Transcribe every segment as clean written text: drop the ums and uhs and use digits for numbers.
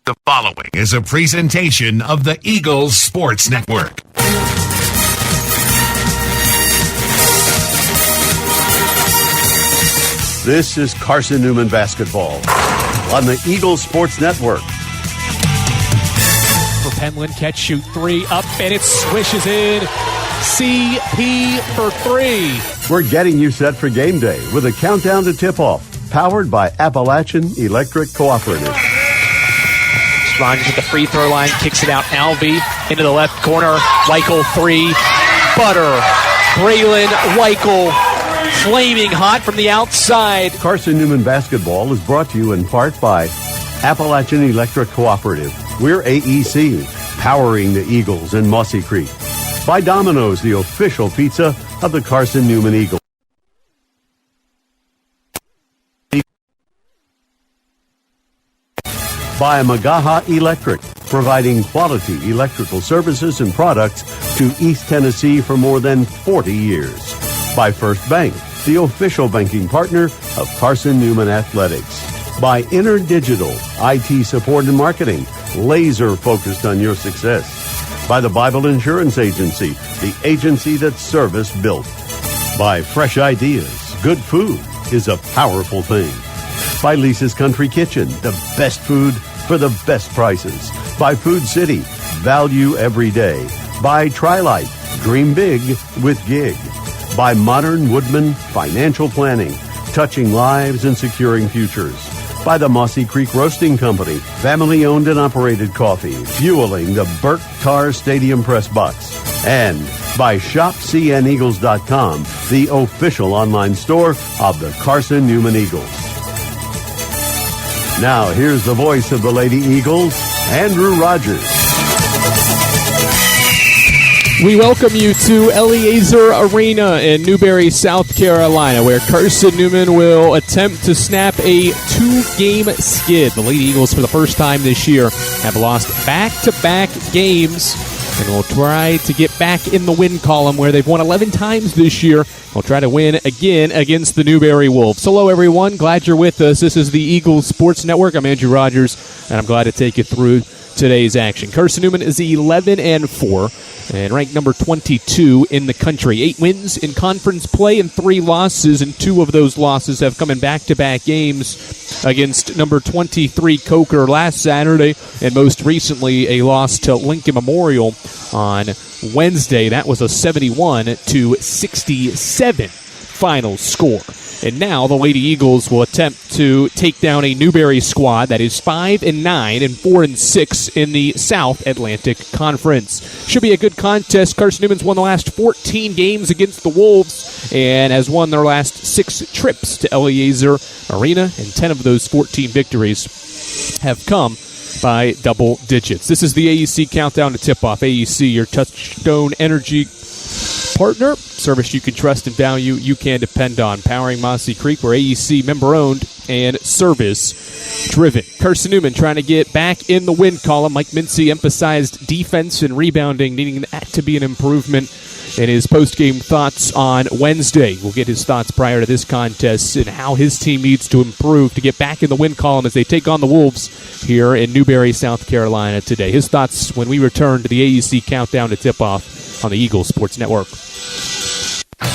The following is a presentation of the Eagles Sports Network. This is Carson-Newman basketball on the Eagles Sports Network. For Penland, catch, shoot, three, up, and it swishes in. CP for three. We're getting you set for game day with a countdown to tip-off, powered by Appalachian Electric Cooperative. Rogers at the free throw line, kicks it out. Alvey into the left corner. Weichel three. Butter. Braylon Weichel flaming hot from the outside. Carson-Newman basketball is brought to you in part by Appalachian Electric Cooperative. We're AEC, powering the Eagles in Mossy Creek. By Domino's, the official pizza of the Carson-Newman Eagles. By Magaha Electric, providing quality electrical services and products to East Tennessee for more than 40 years. By First Bank, the official banking partner of Carson-Newman Athletics. By InterDigital, IT support and marketing, laser focused on your success. By the Bible Insurance Agency, the agency that's service built. By Fresh Ideas, good food is a powerful thing. By Lisa's Country Kitchen, the best food for the best prices. By Food City, value every day. By Trilite, dream big with Gig. By Modern Woodman Financial Planning, touching lives and securing futures. By the Mossy Creek Roasting Company, family-owned and operated coffee, fueling the Burt Tar Stadium press box. And by ShopCNEagles.com, the official online store of the Carson-Newman Eagles. Now, here's the voice of the Lady Eagles, Andrew Rogers. We welcome you to Eliezer Arena in Newberry, South Carolina, where Carson-Newman will attempt to snap a two-game skid. The Lady Eagles, for the first time this year, have lost back-to-back games and will try to get back in the win column where they've won 11 times this year. We'll try to win again against the Newberry Wolves. Hello, everyone. Glad you're with us. This is the Eagles Sports Network. I'm Andrew Rogers, and I'm glad to take you through today's action. Carson-Newman is 11-4 and ranked number 22 in the country. 8 wins in conference play and 3 losses, and 2 of those losses have come in back-to-back games against number 23 Coker last Saturday, and most recently a loss to Lincoln Memorial on Wednesday. That was a 71-67 final score. And now the Lady Eagles will attempt to take down a Newberry squad that is 5-9 and 4-6 in the South Atlantic Conference. Should be a good contest. Carson-Newman's won the last 14 games against the Wolves and has won their last 6 trips to Eliezer Arena, and 10 of those 14 victories have come by double digits. This is the AEC Countdown to Tip-Off. AEC, your Touchstone Energy partner, service you can trust and value, you can depend on. Powering Mossy Creek, we're AEC member-owned and service-driven. Carson-Newman trying to get back in the win column. Mike Mincy emphasized defense and rebounding, needing that to be an improvement in his post-game thoughts on Wednesday. We'll get his thoughts prior to this contest and how his team needs to improve to get back in the win column as they take on the Wolves here in Newberry, South Carolina today. His thoughts when we return to the AEC Countdown to Tip-Off on the Eagles Sports Network.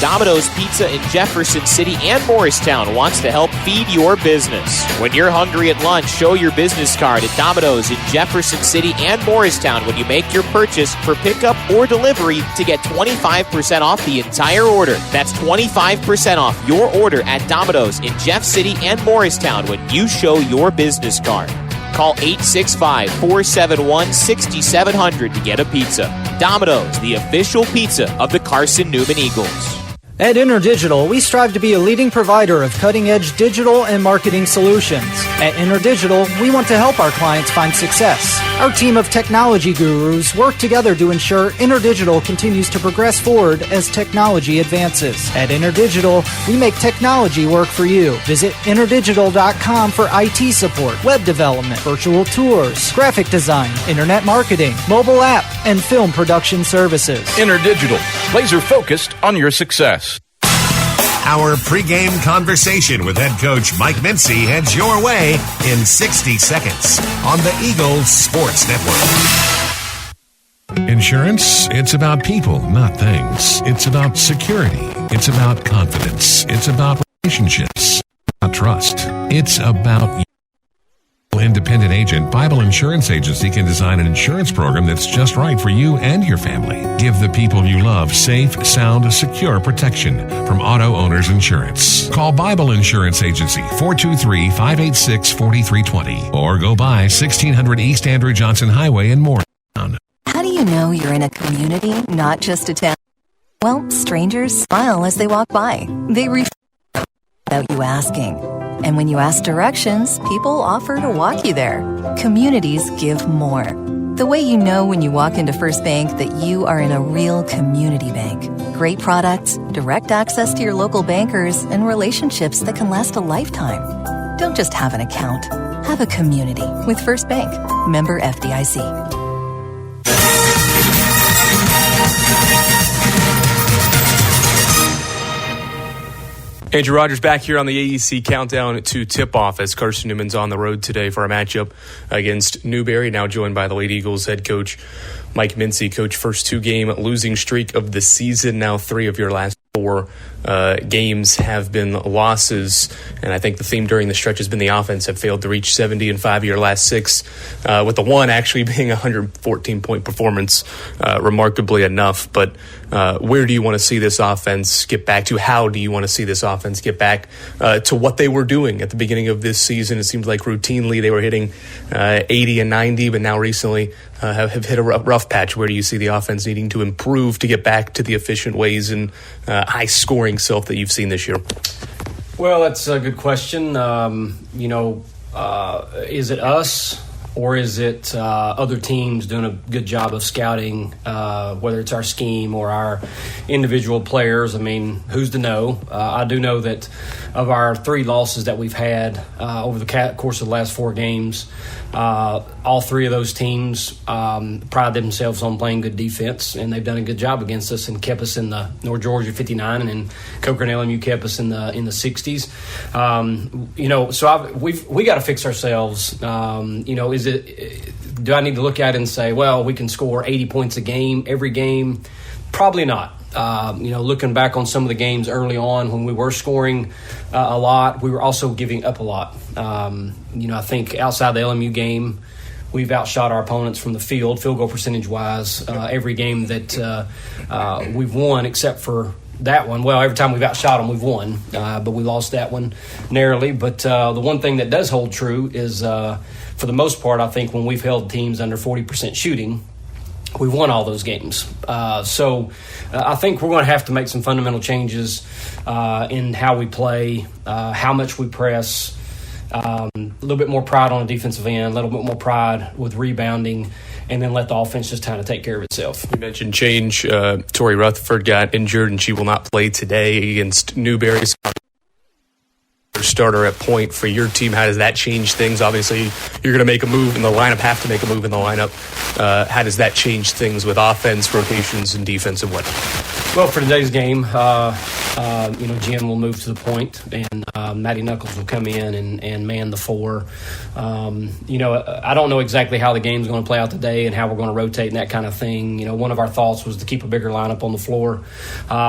Domino's Pizza in Jefferson City and Morristown wants to help feed your business. When you're hungry at lunch, show your business card at Domino's in Jefferson City and Morristown when you make your purchase for pickup or delivery to get 25% off the entire order. That's 25% off your order at Domino's in Jeff City and Morristown when you show your business card. Call 865-471-6700 to get a pizza. Domino's, the official pizza of the Carson-Newman Eagles. At InterDigital, we strive to be a leading provider of cutting-edge digital and marketing solutions. At InterDigital, we want to help our clients find success. Our team of technology gurus work together to ensure InterDigital continues to progress forward as technology advances. At InterDigital, we make technology work for you. Visit InterDigital.com for IT support, web development, virtual tours, graphic design, internet marketing, mobile app, and film production services. InterDigital, laser focused on your success. Our pregame conversation with head coach Mike Mincy heads your way in 60 seconds on the Eagles Sports Network. Insurance, it's about people, not things. It's about security. It's about confidence. It's about relationships, about trust. It's about you. Independent agent Bible Insurance Agency can design an insurance program that's just right for you and your family. Give the people you love safe, sound, secure protection from Auto Owners Insurance. Call Bible Insurance Agency 423-586-4320 or go by 1600 East Andrew Johnson Highway in Morristown. How do you know you're in a community, not just a town? Well, strangers smile as they walk by. They refuse without you asking. And when you ask directions, people offer to walk you there. Communities give more. The way you know when you walk into First Bank that you are in a real community bank. Great products, direct access to your local bankers, and relationships that can last a lifetime. Don't just have an account. Have a community with First Bank. Member FDIC. Andrew Rogers back here on the AEC Countdown to Tip-Off as Carson-Newman's on the road today for a matchup against Newberry, now joined by the Lady Eagles head coach Mike Mincy. Coach, first 2-game losing streak of the season. Now 3 of your last 4 games have been losses, and I think the theme during the stretch has been the offense have failed to reach 70 in 5 of your last 6, with the one actually being a 114-point performance, remarkably enough. But where do you want to see this offense get back to? How do you want to see this offense get back to what they were doing at the beginning of this season? It seems like routinely they were hitting 80 and 90, but now recently have hit a rough patch. Where do you see the offense needing to improve to get back to the efficient ways and high-scoring self that you've seen this year? Well, that's a good question. Is it us or is it other teams doing a good job of scouting, whether it's our scheme or our individual players? I mean, who's to know? I do know that of our 3 losses that we've had over the course of the last 4 games, all 3 of those teams pride themselves on playing good defense, and they've done a good job against us and kept us in the North Georgia 59, and then Coker and LMU kept us in the 60s. So we got to fix ourselves. Do I need to look at it and say, well, we can score 80 points a game every game? Probably not. Looking back on some of the games early on when we were scoring a lot, we were also giving up a lot. I think outside the LMU game, we've outshot our opponents from the field goal percentage-wise, every game that we've won except for that one. Well, every time we've outshot them, we've won, but we lost that one narrowly. But the one thing that does hold true is, for the most part, I think when we've held teams under 40% shooting, we've won all those games. So I think we're going to have to make some fundamental changes in how we play, how much we press, a little bit more pride on the defensive end, a little bit more pride with rebounding, and then let the offense just kind of take care of itself. You mentioned change. Tori Rutherford got injured, and she will not play today against Newberry. Starter at point for your team. How does that change things? Obviously, you're going to make a move in the lineup, have to make a move in the lineup. How does that change things with offense, rotations, and defense and whatnot? Well, for today's game, Jen will move to the point, and Maddie Knuckles will come in and man the 4. I don't know exactly how the game's going to play out today and how we're going to rotate and that kind of thing. One of our thoughts was to keep a bigger lineup on the floor,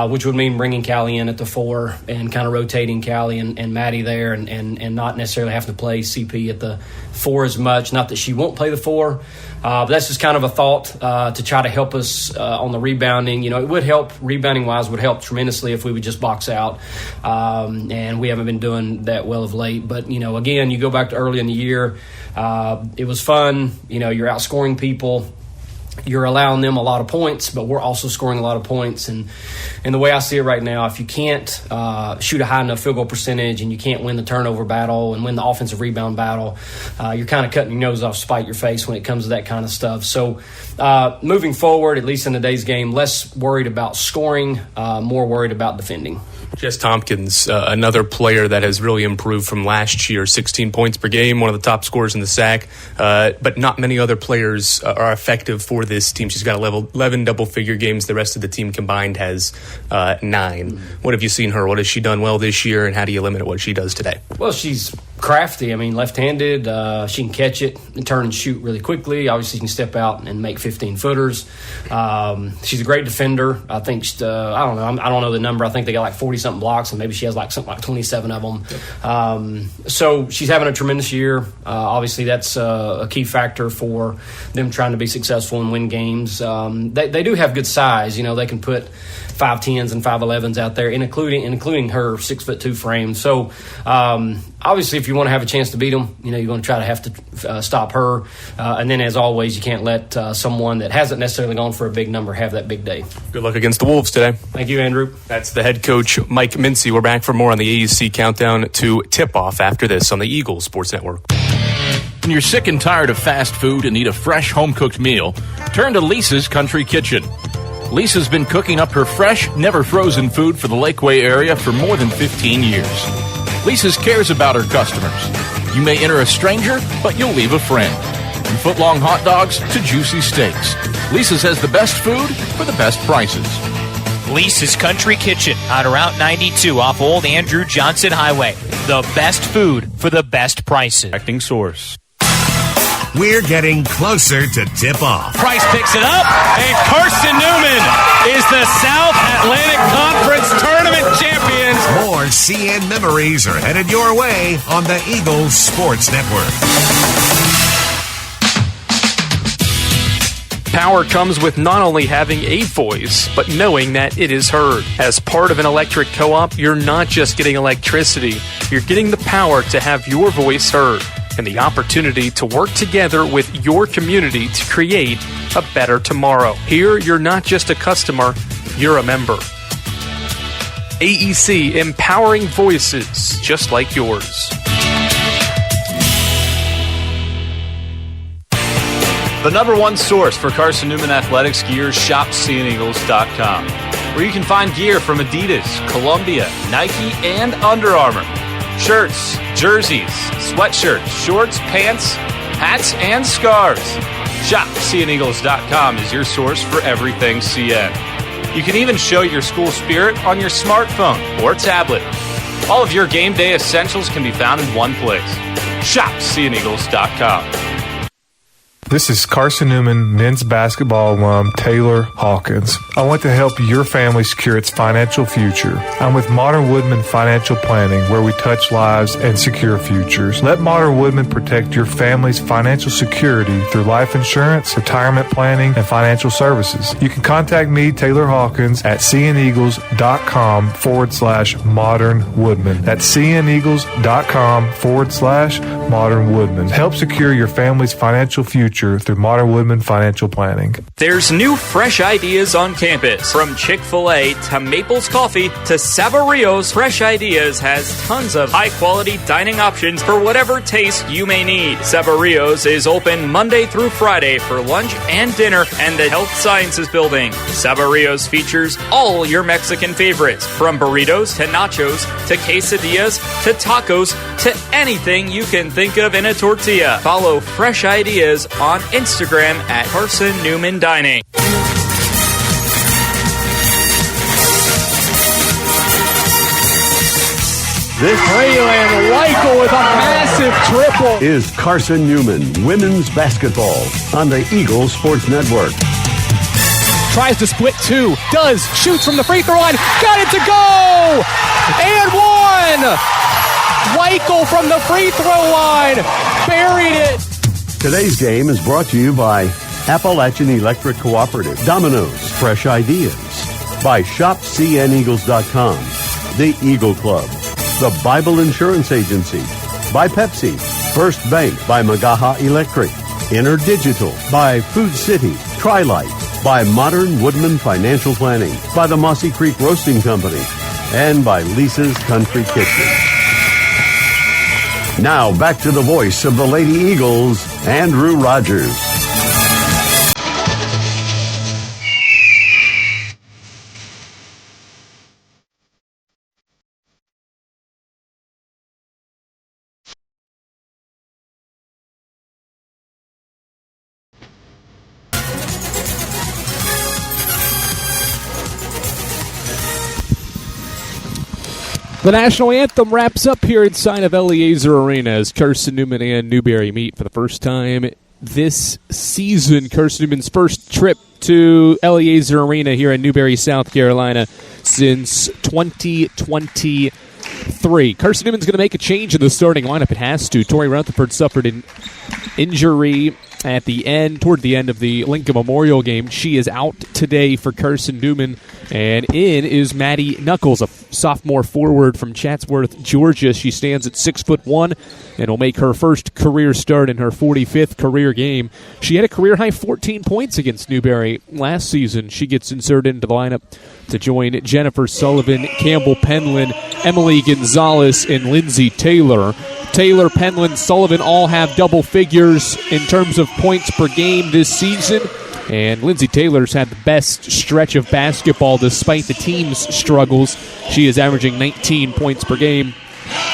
which would mean bringing Callie in at the 4 and kind of rotating Callie and Maddie there and not necessarily have to play CP at the 4 as much. Not that she won't play the 4, but that's just kind of a thought to try to help us on the rebounding. It would help, rebounding-wise, would help tremendously if we would just box out, and we haven't been doing that well of late. But, again, you go back to early in the year, it was fun. You're outscoring people. You're allowing them a lot of points, but we're also scoring a lot of points. And the way I see it right now, if you can't shoot a high enough field goal percentage and you can't win the turnover battle and win the offensive rebound battle, you're kind of cutting your nose off, spite your face when it comes to that kind of stuff. So moving forward, at least in today's game, less worried about scoring, more worried about defending. Jess Tompkins, another player that has really improved from last year, 16 points per game, one of the top scorers in the SAC, but not many other players are effective for this team. She's got 11 double-figure games. The rest of the team combined has 9. What have you seen her? What has she done well this year, and how do you limit what she does today? Well, she's crafty. I mean, left-handed. She can catch it and turn and shoot really quickly. Obviously, she can step out and make 15-footers. She's a great defender. I think, I don't know the number. I think they got like 40-something blocks, and maybe she has like something like 27 of them. So she's having a tremendous year. Obviously, that's a key factor for them trying to be successful and win games. They do have good size. You know, they can put 5'10s and 5'11s out there, including her 6'2" frame. So obviously, if you want to have a chance to beat them, you know, you're going to try to have to stop her. And then, as always, you can't let someone that hasn't necessarily gone for a big number have that big day. Good luck against the Wolves today. Thank you, Andrew. That's the head coach, Mike Mincy. We're back for more on the AEC Countdown to Tip-Off after this on the Eagles Sports Network. When you're sick and tired of fast food and need a fresh home-cooked meal, turn to Lisa's Country Kitchen. Lisa's been cooking up her fresh, never-frozen food for the Lakeway area for more than 15 years. Lisa's cares about her customers. You may enter a stranger, but you'll leave a friend. From foot-long hot dogs to juicy steaks, Lisa's has the best food for the best prices. Lisa's Country Kitchen on Route 92 off Old Andrew Johnson Highway. The best food for the best prices. Acting source. We're getting closer to tip-off. Price picks it up, and Carson-Newman is the South Atlantic Conference Tournament champions. More CN memories are headed your way on the Eagles Sports Network. Power comes with not only having a voice, but knowing that it is heard. As part of an electric co-op, you're not just getting electricity, you're getting the power to have your voice heard and the opportunity to work together with your community to create a better tomorrow. Here, you're not just a customer, you're a member. AEC, empowering voices just like yours. The number one source for Carson-Newman athletics gear is shopcneagles.com, where you can find gear from Adidas, Columbia, Nike, and Under Armour. Shirts, jerseys, sweatshirts, shorts, pants, hats, and scarves. ShopCNEagles.com is your source for everything CN. You can even show your school spirit on your smartphone or tablet. All of your game day essentials can be found in one place. ShopCNEagles.com. This is Carson-Newman men's basketball alum Taylor Hawkins. I want to help your family secure its financial future. I'm with Modern Woodman Financial Planning, where we touch lives and secure futures. Let Modern Woodman protect your family's financial security through life insurance, retirement planning, and financial services. You can contact me, Taylor Hawkins, at cneagles.com/Modern Woodman. That's cneagles.com/Modern Woodman. Help secure your family's financial future through Modern Woodman Financial Planning. There's new fresh ideas on campus. From Chick-fil-A to Maples Coffee to Saboreo's, Fresh Ideas has tons of high-quality dining options for whatever taste you may need. Saboreo's is open Monday through Friday for lunch and dinner and the Health Sciences Building. Saboreo's features all your Mexican favorites, from burritos to nachos to quesadillas to tacos to anything you can think of in a tortilla. Follow Fresh Ideas on Instagram at Carson-Newman Dining. This Raylan Weichel with a massive triple. is Carson-Newman women's basketball on the Eagles Sports Network. Tries to split two. Does. Shoots from the free throw line. Got it to go! And one! Weichel from the free throw line. Buried it. Today's game is brought to you by Appalachian Electric Cooperative, Domino's, Fresh Ideas, by ShopCNEagles.com, The Eagle Club, the Bible Insurance Agency, by Pepsi, First Bank, by Magaha Electric, InterDigital, by Food City, Trilite, by Modern Woodman Financial Planning, by the Mossy Creek Roasting Company, and by Lisa's Country Kitchen. Now back to the voice of the Lady Eagles, Andrew Rogers. The national anthem wraps up here inside of Eliezer Arena as Carson-Newman and Newberry meet for the first time this season. Carson-Newman's first trip to Eliezer Arena here in Newberry, South Carolina since 2023. Carson-Newman's going to make a change in the starting lineup. It has to. Tori Rutherford suffered an injury toward the end of the Lincoln Memorial game. She is out today for Carson-Newman, and in is Maddie Knuckles, a sophomore forward from Chatsworth, Georgia. She stands at 6'1" and will make her first career start in her 45th career game. She had a career-high 14 points against Newberry last season. She gets inserted into the lineup to join Jennifer Sullivan, Campbell Penland, Emily Gonzalez, and Lindsay Taylor. Taylor, Penland, Sullivan all have double figures in terms of points per game this season. And Lindsay Taylor's had the best stretch of basketball despite the team's struggles. She is averaging 19 points per game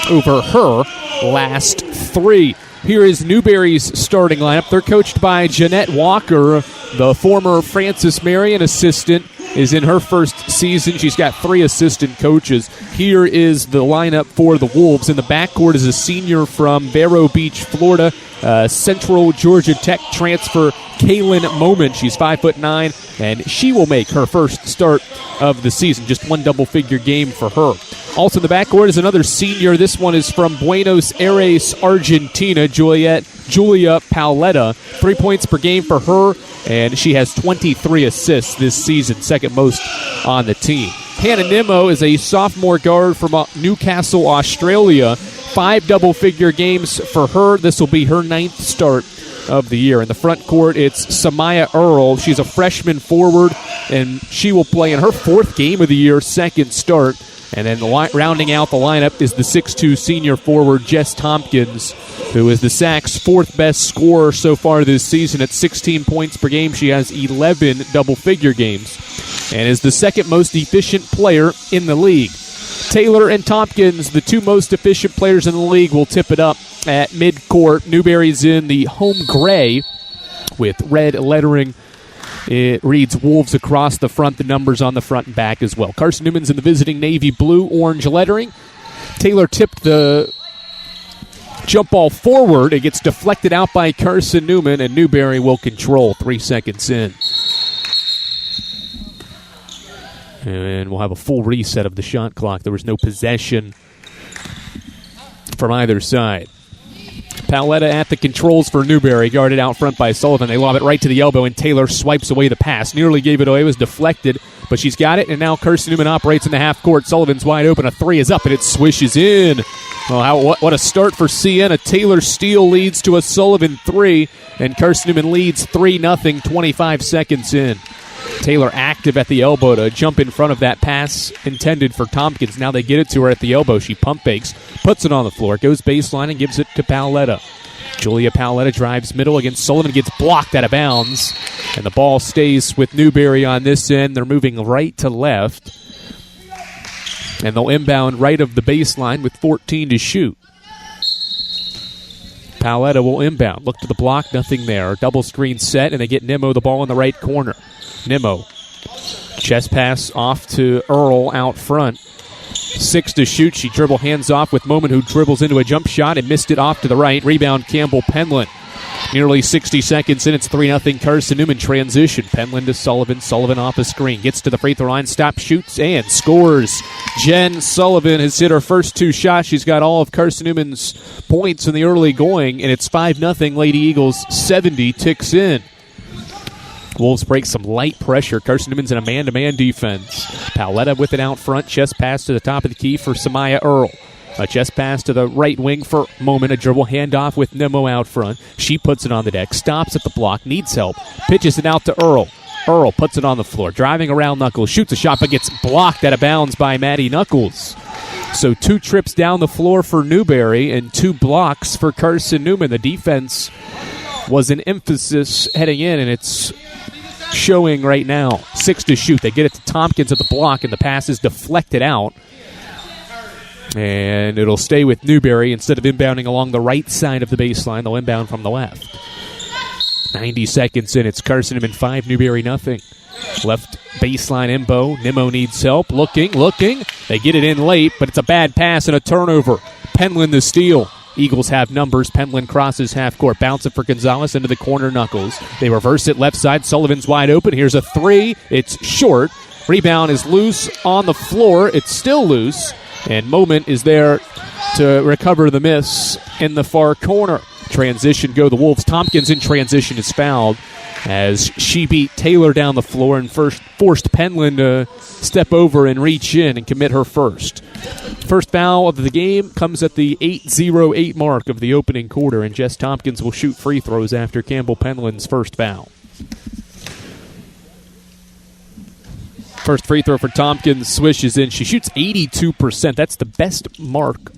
over her last 3. Here is Newberry's starting lineup. They're coached by Jeanette Walker, the former Francis Marion assistant. Is in her first season. She's got 3 assistant coaches. Here is the lineup for the Wolves. In the backcourt is a senior from Vero Beach, Florida, Central Georgia Tech transfer, Kaylin Moman. She's 5'9", and she will make her first start of the season. Just one double-figure game for her. Also in the backcourt is another senior. This one is from Buenos Aires, Argentina, Julia Pauletta. 3 points per game for her, and she has 23 assists this season, second most on the team. Hannah Nimmo is a sophomore guard from Newcastle, Australia. 5 double-figure games for her. This will be her 9th start of the year. In the front court, it's Samaya Earl. She's a freshman forward, and she will play in her 4th game of the year, second start. And then rounding out the lineup is the 6'2" senior forward, Jess Tompkins, who is the Sac's 4th best scorer so far this season at 16 points per game. She has 11 double-figure games and is the second most efficient player in the league. Taylor and Tompkins, the 2 most efficient players in the league, will tip it up at midcourt. Newberry's in the home gray with red lettering. It reads Wolves across the front, the numbers on the front and back as well. Carson-Newman's in the visiting navy blue, orange lettering. Taylor tipped the jump ball forward. It gets deflected out by Carson-Newman, and Newberry will control 3 seconds in. And we'll have a full reset of the shot clock. There was no possession from either side. Pauletta at the controls for Newberry, guarded out front by Sullivan. They lob it right to the elbow, and Taylor swipes away the pass. Nearly gave it away, was deflected, but she's got it, and now Carson-Newman operates in the half court. Sullivan's wide open. A 3 is up, and it swishes in. Well, what a start for CN. A Taylor steal leads to a Sullivan 3, and Carson-Newman leads 3-0, 25 seconds in. Taylor active at the elbow to jump in front of that pass intended for Tompkins. Now they get it to her at the elbow. She pump fakes, puts it on the floor, goes baseline and gives it to Pauletta. Julia Pauletta drives middle against Sullivan, gets blocked out of bounds, and the ball stays with Newberry on this end. They're moving right to left, and they'll inbound right of the baseline with 14 to shoot. Pauletta will inbound. Look to the block, nothing there. Double screen set, and they get Nimmo the ball in the right corner. Nimmo, chest pass off to Earl out front. 6 to shoot. She dribble hands off with Moman, who dribbles into a jump shot and missed it off to the right. Rebound, Campbell Penland. Nearly 60 seconds in. It's 3-0 Carson-Newman transition. Penland to Sullivan. Sullivan off the screen. Gets to the free throw line. Stops, shoots, and scores. Jen Sullivan has hit her first 2 shots. She's got all of Carson-Newman's points in the early going, and it's 5-0. Lady Eagles 70 ticks in. Wolves break some light pressure. Carson-Newman's in a man-to-man defense. Pauletta with it out front. Chest pass to the top of the key for Samaya Earl. A chest pass to the right wing for Moman. A dribble handoff with Nimmo out front. She puts it on the deck. Stops at the block. Needs help. Pitches it out to Earl. Earl puts it on the floor. Driving around Knuckles. Shoots a shot but gets blocked out of bounds by Maddie Knuckles. So 2 trips down the floor for Newberry and 2 blocks for Carson-Newman. The defense was an emphasis heading in, and it's showing right now. 6 to shoot. They get it to Tompkins at the block, and the pass is deflected out. And it'll stay with Newberry. Instead of inbounding along the right side of the baseline, they'll inbound from the left. 90 seconds in. It's Carson-Newman 5, Newberry nothing. Left baseline Imbo. Nimmo needs help. Looking. They get it in late, but it's a bad pass and a turnover. Penland the steal. Eagles have numbers. Penland crosses half court. Bounce it for Gonzalez into the corner. Knuckles. They reverse it left side. Sullivan's wide open. Here's a three. It's short. Rebound is loose on the floor. It's still loose. And Moment is there to recover the miss in the far corner. Transition go the Wolves. Tompkins in transition is fouled as she beat Taylor down the floor and forced Penland to step over and reach in and commit her first. First foul of the game comes at the 8:08 mark of the opening quarter, and Jess Tompkins will shoot free throws after Campbell Penland's first foul. First free throw for Tompkins swishes in. She shoots 82%. That's the best mark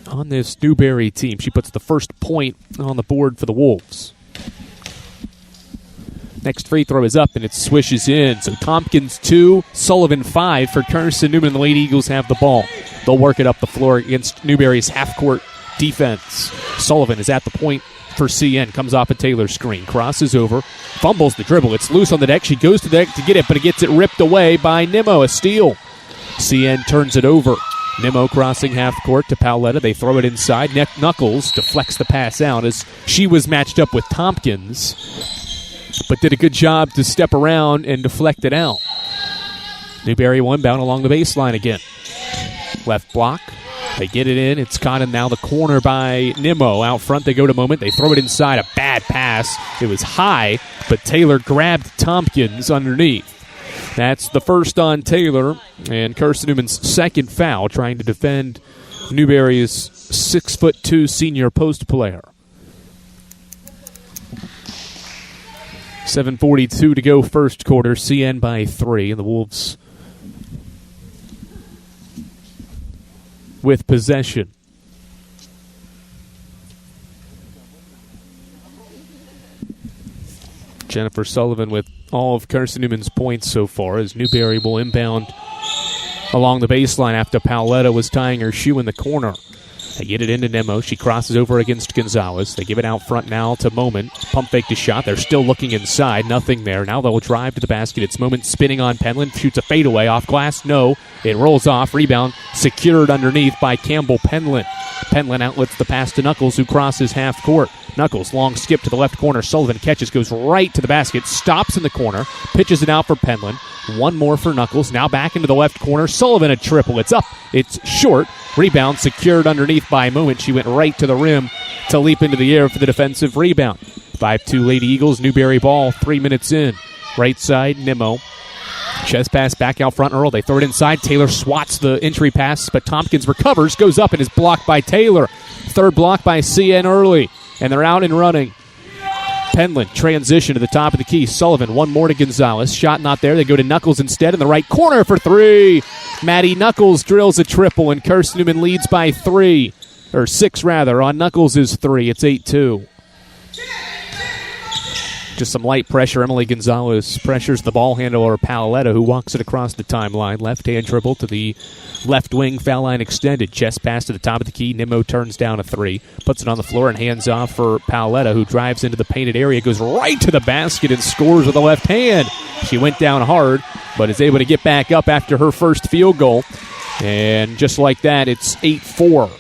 on this Newberry team. She puts the first point on the board for the Wolves. Next free throw is up, and it swishes in. So Tompkins 2, Sullivan 5 for Carson-Newman, and the Lady Eagles have the ball. They'll work it up the floor against Newberry's half-court defense. Sullivan is at the point for CN. Comes off a Taylor screen. Crosses over. Fumbles the dribble. It's loose on the deck. She goes to the deck to get it, but it gets it ripped away by Nimmo. A steal. CN turns it over. Nimmo crossing half court to Paoletta. They throw it inside. Knuckles deflects the pass out as she was matched up with Tompkins, but did a good job to step around and deflect it out. Newberry will inbound along the baseline again. Left block. They get it in. It's caught in now the corner by Nimmo. Out front they go to Moment. They throw it inside. A bad pass. It was high, but Taylor grabbed Tompkins underneath. That's the first on Taylor, and Carson-Newman's second foul, trying to defend Newberry's 6'2" senior post player. 7:42 to go first quarter. CN by 3, and the Wolves with possession. Jennifer Sullivan with all of Carson-Newman's points so far, as Newberry will inbound along the baseline after Paoletta was tying her shoe in the corner. They get it into Nimmo. She crosses over against Gonzalez. They give it out front now to Moment. Pump fake to shot. They're still looking inside. Nothing there. Now they'll drive to the basket. It's Moment spinning on Penland. Shoots a fadeaway off glass. No. It rolls off. Rebound secured underneath by Campbell Penland. Penland outlets the pass to Knuckles, who crosses half court. Knuckles, long skip to the left corner. Sullivan catches, goes right to the basket, stops in the corner, pitches it out for Penland. One more for Knuckles. Now back into the left corner. Sullivan a triple. It's up. It's short. Rebound secured underneath by Moment. She went right to the rim to leap into the air for the defensive rebound. 5-2 Lady Eagles. Newberry ball 3 minutes in. Right side, Nimmo. Chest pass back out front. Earl. They throw it inside. Taylor swats the entry pass, but Tompkins recovers, goes up, and is blocked by Taylor. Third block by CN early, and they're out and running. Penland transition to the top of the key. Sullivan, one more to Gonzalez. Shot not there. They go to Knuckles instead in the right corner for three. Maddie Knuckles drills a triple, and Carson-Newman leads by 3. Or 6, rather. On Knuckles is 3. It's 8-2. Just some light pressure. Emily Gonzalez pressures the ball handler, Paoletta, who walks it across the timeline. Left-hand dribble to the left wing, foul line extended. Chest pass to the top of the key. Nimmo turns down a 3. Puts it on the floor and hands off for Paoletta, who drives into the painted area, goes right to the basket and scores with the left hand. She went down hard, but is able to get back up after her first field goal. And just like that, it's 8-4.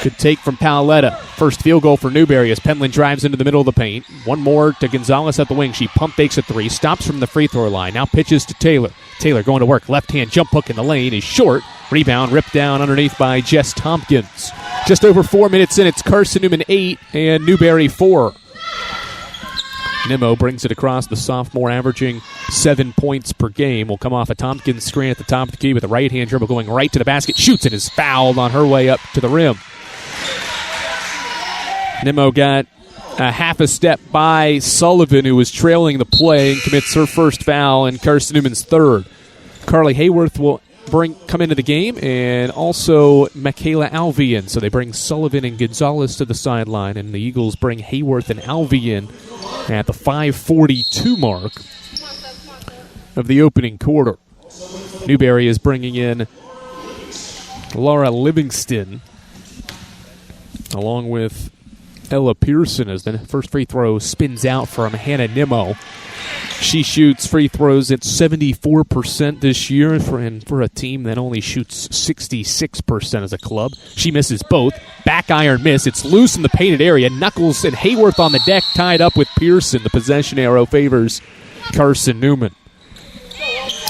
Good take from Paoletta. First field goal for Newberry as Penland drives into the middle of the paint. One more to Gonzalez at the wing. She pump fakes a 3. Stops from the free throw line. Now pitches to Taylor. Taylor going to work. Left-hand jump hook in the lane is short. Rebound ripped down underneath by Jess Tompkins. Just over 4 minutes in, it's Carson-Newman 8 and Newberry 4. Nimmo brings it across, the sophomore averaging 7 points per game. Will come off a Tompkins screen at the top of the key with a right-hand dribble going right to the basket. Shoots and is fouled on her way up to the rim. Nimmo got a half a step by Sullivan, who was trailing the play, and commits her first foul and Carson-Newman's third. Carly Hayworth will come into the game, and also Michaela Alvian. So they bring Sullivan and Gonzalez to the sideline, and the Eagles bring Hayworth and Alvian at the 5:42 mark of the opening quarter. Newberry is bringing in Laura Livingston, along with Ella Pearson as the first free throw spins out from Hannah Nimmo. She shoots free throws at 74% this year, and for a team that only shoots 66% as a club. She misses both. Back iron miss. It's loose in the painted area. Knuckles and Hayworth on the deck tied up with Pearson. The possession arrow favors Carson-Newman.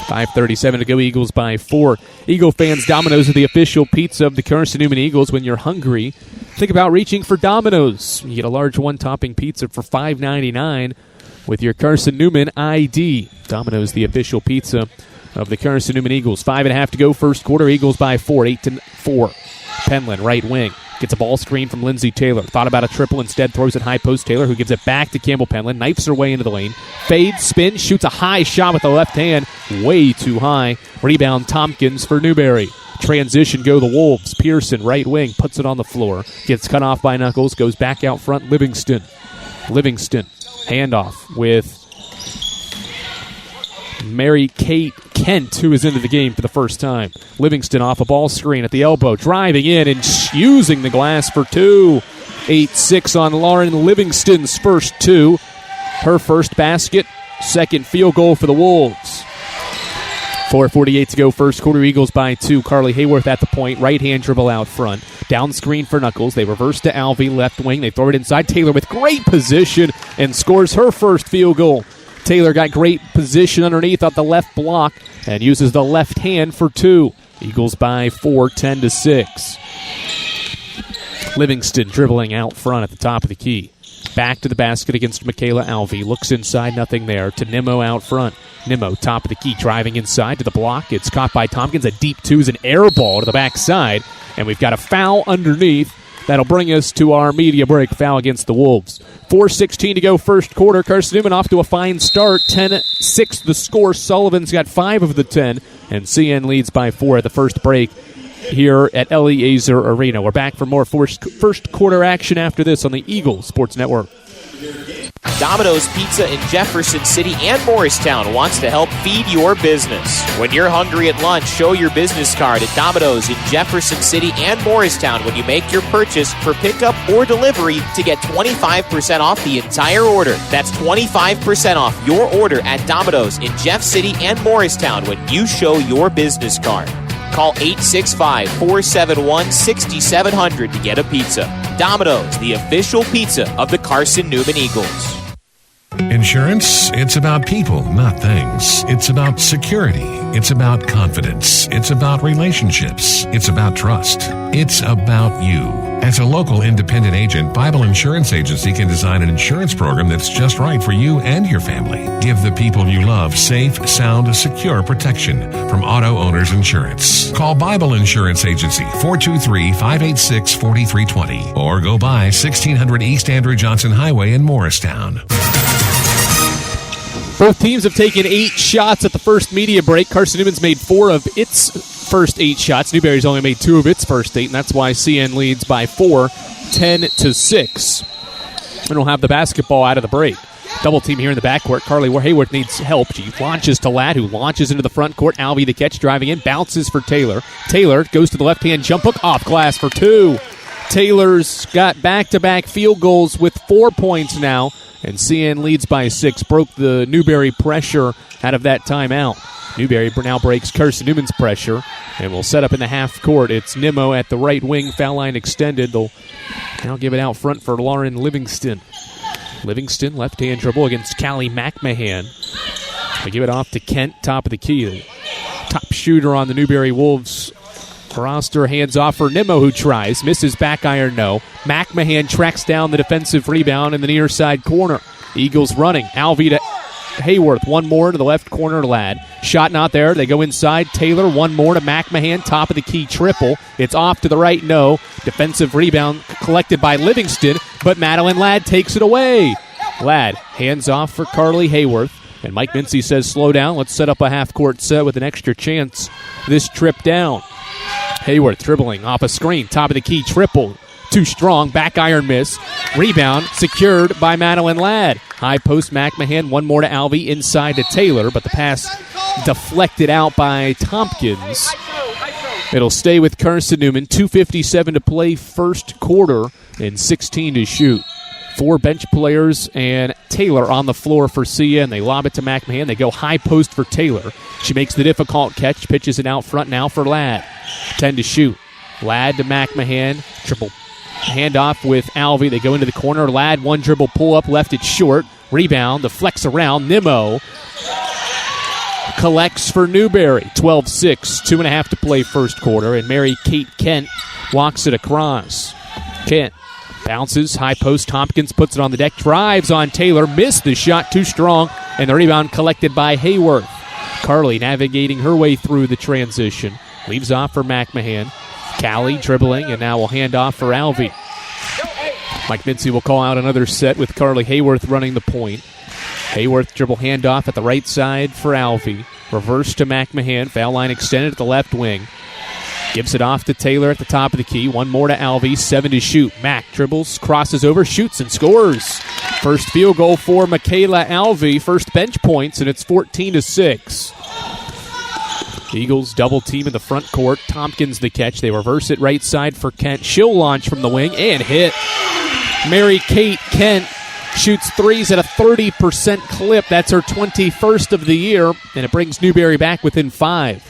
5:37 to go. Eagles by 4. Eagle fans, Domino's are the official pizza of the Carson-Newman Eagles. When you're hungry, think about reaching for Domino's. You get a large one-topping pizza for $5.99 with your Carson-Newman ID. Domino's, the official pizza of the Carson-Newman Eagles. 5.5 to go. First quarter. Eagles by 4. 8-4. Penland, right wing. Gets a ball screen from Lindsay Taylor. Thought about a triple, instead throws it high post. Taylor, who gives it back to Campbell Penland, knifes her way into the lane. Fades, spins, shoots a high shot with the left hand. Way too high. Rebound Tompkins for Newberry. Transition go the Wolves. Pearson, right wing, puts it on the floor. Gets cut off by Knuckles, goes back out front. Livingston, handoff with Mary Kate Kent, who is into the game for the first time. Livingston off a ball screen at the elbow, driving in and using the glass for 2. 8-6 on Lauren Livingston's first 2. Her first basket, second field goal for the Wolves. 4:48 to go, first quarter. Eagles by 2. Carly Hayworth at the point, right-hand dribble out front. Down screen for Knuckles. They reverse to Alvey, left wing. They throw it inside. Taylor with great position and scores her first field goal. Taylor got great position underneath on the left block and uses the left hand for 2. Eagles by 4, 10-6. Livingston dribbling out front at the top of the key. Back to the basket against Michaela Alvey. Looks inside, nothing there. To Nimmo out front. Nimmo, top of the key, driving inside to the block. It's caught by Tompkins. A deep 2 is an air ball to the backside. And we've got a foul underneath. That'll bring us to our media break. Foul against the Wolves. 4:16 to go, first quarter. Carson-Newman off to a fine start. 10-6 the score. Sullivan's got 5 of the 10. And CN leads by 4 at the first break here at Eliezer Arena. We're back for more first quarter action after this on the Eagles Sports Network. Domino's Pizza in Jefferson City and Morristown wants to help feed your business. When you're hungry at lunch, show your business card at Domino's in Jefferson City and Morristown when you make your purchase for pickup or delivery to get 25% off the entire order. That's 25% off your order at Domino's in Jeff City and Morristown when you show your business card. Call 865-471-6700 to get a pizza. Domino's, the official pizza of the Carson-Newman Eagles. Insurance, it's about people, not things. It's about security. It's about confidence. It's about relationships. It's about trust. It's about you. As a local independent agent, Bible Insurance Agency can design an insurance program that's just right for you and your family. Give the people you love safe, sound, secure protection from Auto Owners Insurance. Call Bible Insurance Agency, 423-586-4320, or go by 1600 East Andrew Johnson Highway in Morristown. Both teams have taken 8 shots at the first media break. Carson-Newman's made 4 of its first 8 shots. Newberry's only made 2 of its first 8, and that's why CN leads by 4, 10-6. We don't have the basketball out of the break. Double team here in the backcourt. Carly Hayworth needs help. She launches to Ladd, who launches into the front court. Alvey the catch, driving in, bounces for Taylor. Taylor goes to the left-hand jump hook, off glass for 2. Taylor's got back-to-back field goals with 4 points now. And CN leads by 6. Broke the Newberry pressure out of that timeout. Newberry now breaks Carson-Newman's pressure and will set up in the half court. It's Nimmo at the right wing, foul line extended. They'll now give it out front for Lauren Livingston. Livingston, left-hand dribble against Callie McMahon. They give it off to Kent, top of the key. The top shooter on the Newberry Wolves roster. Hands off for Nimmo, who tries. Misses, back iron, no. McMahon tracks down the defensive rebound in the near side corner. Eagles running. Alvey to Hayworth. One more to the left corner, Ladd. Shot not there. They go inside. Taylor, one more to McMahon. Top of the key triple. It's off to the right, no. Defensive rebound collected by Livingston, but Madeline Ladd takes it away. Ladd, hands off for Carly Hayworth. And Mike Mincy says, slow down. Let's set up a half-court set with an extra chance this trip down. Hayworth dribbling off a screen. Top of the key, triple. Too strong. Back iron miss. Rebound secured by Madeline Ladd. High post McMahon. One more to Alvey. Inside to Taylor, but the pass deflected out by Tompkins. It'll stay with Carson-Newman. 2:57 to play first quarter. and 16 to shoot. 4 bench players and Taylor on the floor for CN. They lob it to McMahon. They go high post for Taylor. She makes the difficult catch, pitches it out front now for Ladd. 10 to shoot. Ladd to McMahon. Triple handoff with Alvey. They go into the corner. Ladd, one dribble pull up, left it short. Rebound, the flex around. Nimmo collects for Newberry. 12-6, 2.5 to play first quarter, and Mary-Kate Kent walks it across. Kent bounces, high post. Tompkins puts it on the deck, drives on Taylor, missed the shot, too strong, and the rebound collected by Hayworth. Carly navigating her way through the transition. Leaves off for McMahon. Callie dribbling, and now will hand off for Alvey. Mike Mincy will call out another set with Carly Hayworth running the point. Hayworth dribble handoff at the right side for Alvey. Reverse to McMahon. Foul line extended at the left wing. Gives it off to Taylor at the top of the key. One more to Alvey. 7 to shoot. Mac dribbles, crosses over, shoots, and scores. First field goal for Michaela Alvey. First bench points, and it's 14-6. Eagles double team in the front court. Tompkins the catch. They reverse it right side for Kent. She'll launch from the wing and hit. Mary-Kate Kent shoots threes at a 30% clip. That's her 21st of the year, and it brings Newberry back within 5.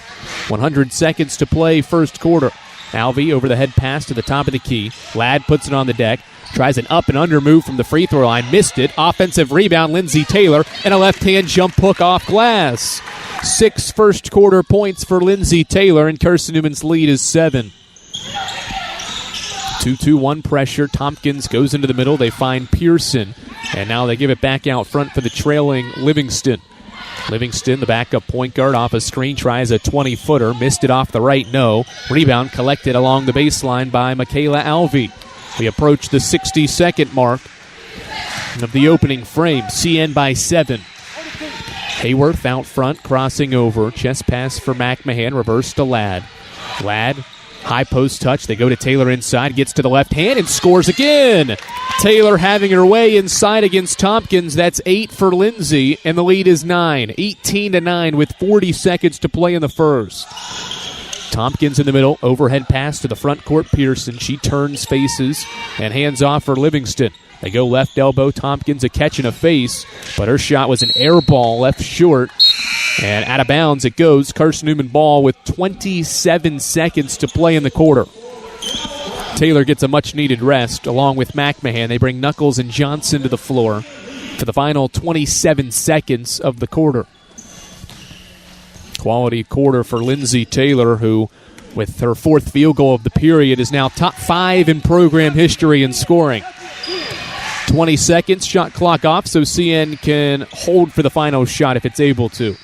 100 seconds to play first quarter. Alvey over the head pass to the top of the key. Ladd puts it on the deck. Tries an up and under move from the free throw line. Missed it. Offensive rebound, Lindsey Taylor, and a left-hand jump hook off glass. 6 first quarter points for Lindsey Taylor, and Carson-Newman's lead is 7. 2-2-1 pressure. Tompkins goes into the middle. They find Pearson, and now they give it back out front for the trailing Livingston. Livingston, the backup point guard, off a screen, tries a 20-footer. Missed it off the right, no. Rebound collected along the baseline by Michaela Alvey. We approach the 60-second mark of the opening frame. CN by 7. Hayworth out front, crossing over. Chest pass for McMahon, reverse to Ladd. Ladd, high post touch. They go to Taylor inside, gets to the left hand, and scores again. Taylor having her way inside against Tompkins. That's 8 for Lindsey, and the lead is 9. 18-9 with 40 seconds to play in the first. Tompkins in the middle, overhead pass to the front court. Pearson, she turns, faces, and hands off for Livingston. They go left elbow. Tompkins a catch and a face, but her shot was an air ball left short, and out of bounds it goes. Carson-Newman ball with 27 seconds to play in the quarter. Taylor gets a much-needed rest along with McMahon. They bring Knuckles and Johnson to the floor for the final 27 seconds of the quarter. Quality quarter for Lindsey Taylor, who, with her 4th field goal of the period, is now top 5 in program history in scoring. 20 seconds, shot clock off, so CN can hold for the final shot if it's able to.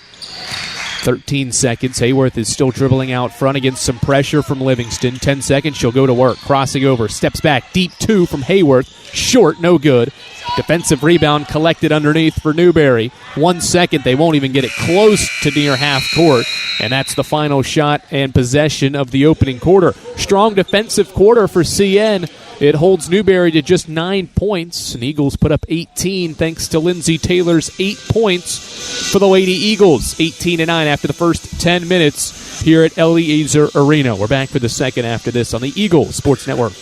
13 seconds, Hayworth is still dribbling out front against some pressure from Livingston. 10 seconds, she'll go to work, crossing over, steps back, deep 2 from Hayworth, short, no good. Defensive rebound collected underneath for Newberry. 1 second, they won't even get it close to near half court, and that's the final shot and possession of the opening quarter. Strong defensive quarter for CN. It holds Newberry to just 9 points, and Eagles put up 18 thanks to Lindsey Taylor's 8 points for the Lady Eagles. 18-9 after the first 10 minutes here at Eliezer Arena. We're back for the second after this on the Eagles Sports Network.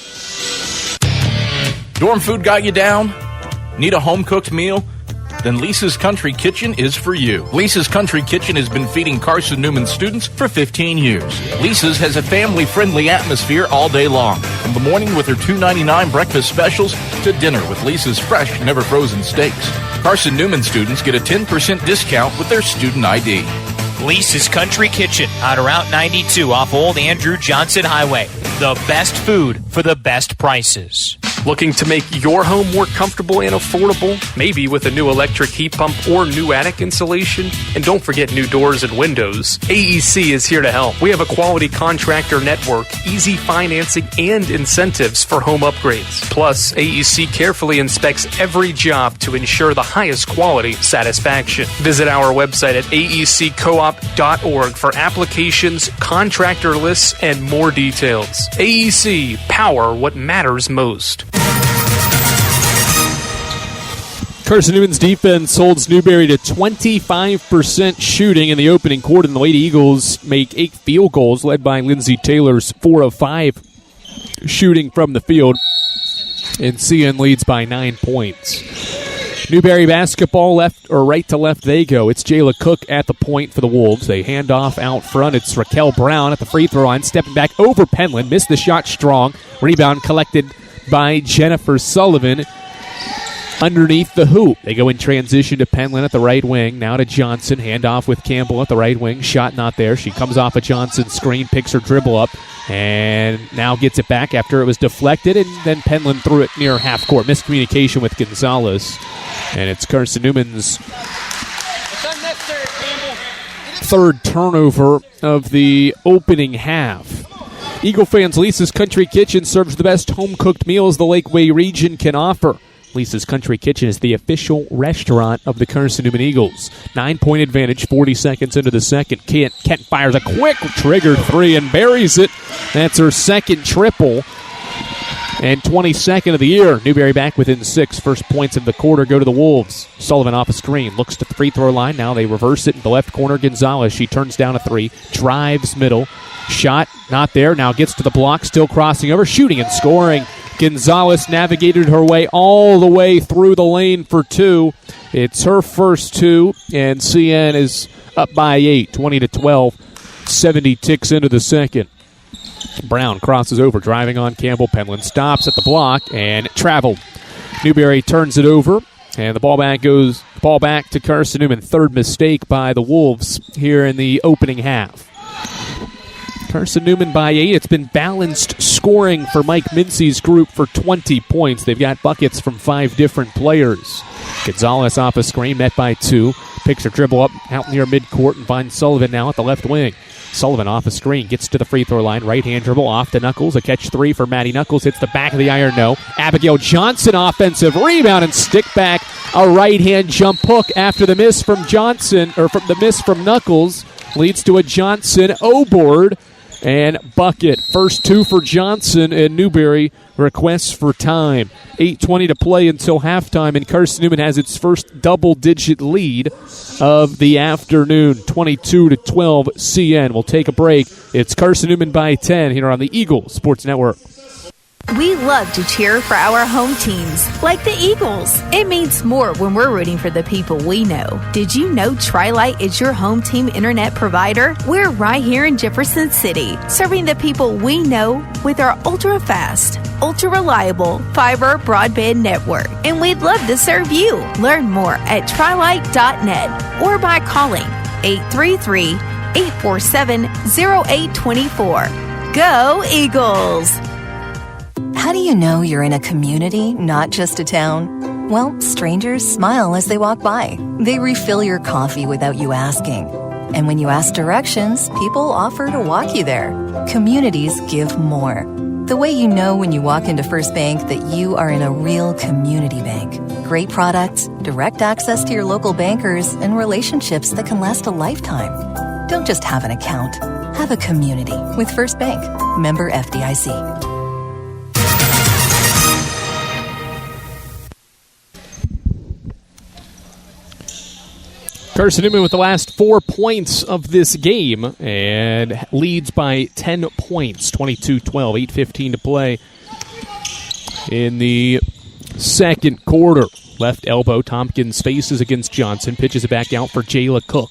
Dorm food got you down? Need a home-cooked meal? Then Lisa's Country Kitchen is for you. Lisa's Country Kitchen has been feeding Carson-Newman students for 15 years. Lisa's has a family-friendly atmosphere all day long. From the morning with her $2.99 breakfast specials to dinner with Lisa's fresh, never-frozen steaks. Carson-Newman students get a 10% discount with their student ID. Lisa's Country Kitchen on Route 92 off Old Andrew Johnson Highway. The best food for the best prices. Looking to make your home more comfortable and affordable? Maybe with a new electric heat pump or new attic insulation? And don't forget new doors and windows. AEC is here to help. We have a quality contractor network, easy financing, and incentives for home upgrades. Plus, AEC carefully inspects every job to ensure the highest quality satisfaction. Visit our website at aeccoop.org for applications, contractor lists, and more details. AEC, power what matters most. Carson-Newman's defense holds Newberry to 25% shooting in the opening quarter, and the Lady Eagles make 8 field goals, led by Lindsey Taylor's 4 of 5 shooting from the field. and CN leads by 9 points. Newberry basketball, left or right to left they go. It's Jayla Cook at the point for the Wolves. They hand off out front. It's Raquel Brown at the free throw line, stepping back over Penland. Missed the shot strong. Rebound collected by Jennifer Sullivan underneath the hoop. They go in transition to Penland at the right wing. Now to Johnson. Handoff with Campbell at the right wing. Shot not there. She comes off a Johnson screen, picks her dribble up, and now gets it back after it was deflected, and then Penland threw it near half court. Miscommunication with Gonzalez. And it's Carson-Newman's third turnover of the opening half. Eagle fans, Lisa's Country Kitchen serves the best home-cooked meals the Lakeway region can offer. Lisa's Country Kitchen is the official restaurant of the Carson-Newman Eagles. 9-point advantage, 40 seconds into the second. Kent fires a quick trigger three and buries it. That's her second triple. And 22nd of the year. Newberry back within 6. First points of the quarter go to the Wolves. Sullivan off a screen. Looks to the free throw line. Now they reverse it in the left corner. Gonzalez. She turns down a 3. Drives middle. Shot not there. Now gets to the block. Still crossing over. Shooting and scoring. Gonzalez navigated her way all the way through the lane for 2. It's her first 2. And CN is up by 8. 20-12. 70 ticks into the second. Brown crosses over, driving on Campbell. Penland stops at the block and traveled. Newberry turns it over, and the ball back to Carson-Newman. Third mistake by the Wolves here in the opening half. Carson-Newman by 8. It's been balanced scoring for Mike Mincy's group for 20 points. They've got buckets from 5 different players. Gonzalez off a screen, met by 2. Picks her dribble up out near midcourt and finds Sullivan now at the left wing. Sullivan off a screen, gets to the free throw line, right-hand dribble off to Knuckles. A catch 3 for Maddie Knuckles, hits the back of the iron, no. Abigail Johnson offensive rebound and stick back. A right-hand jump hook after the miss from Johnson, or from the miss from Knuckles, leads to a Johnson O-board and bucket. First 2 for Johnson, and Newberry requests for time. 8:20 to play until halftime, and Carson-Newman has its first double-digit lead of the afternoon. 22-12 CN. We'll take a break. It's Carson-Newman by 10 here on the Eagle Sports Network. We love to cheer for our home teams, like the Eagles. It means more when we're rooting for the people we know. Did you know Tri-Lite is your home team internet provider? We're right here in Jefferson City, serving the people we know with our ultra-fast, ultra-reliable fiber broadband network. And we'd love to serve you. Learn more at trilite.net or by calling 833-847-0824. Go Eagles! How do you know you're in a community, not just a town? Well, strangers smile as they walk by. They refill your coffee without you asking. And when you ask directions, people offer to walk you there. Communities give more. The way you know when you walk into First Bank that you are in a real community bank. Great products, direct access to your local bankers, and relationships that can last a lifetime. Don't just have an account. Have a community with First Bank. Member FDIC. Carson-Newman with the last 4 points of this game and leads by 10 points, 22-12, 8:15 to play in the second quarter. Left elbow, Tompkins faces against Johnson, pitches it back out for Jayla Cook.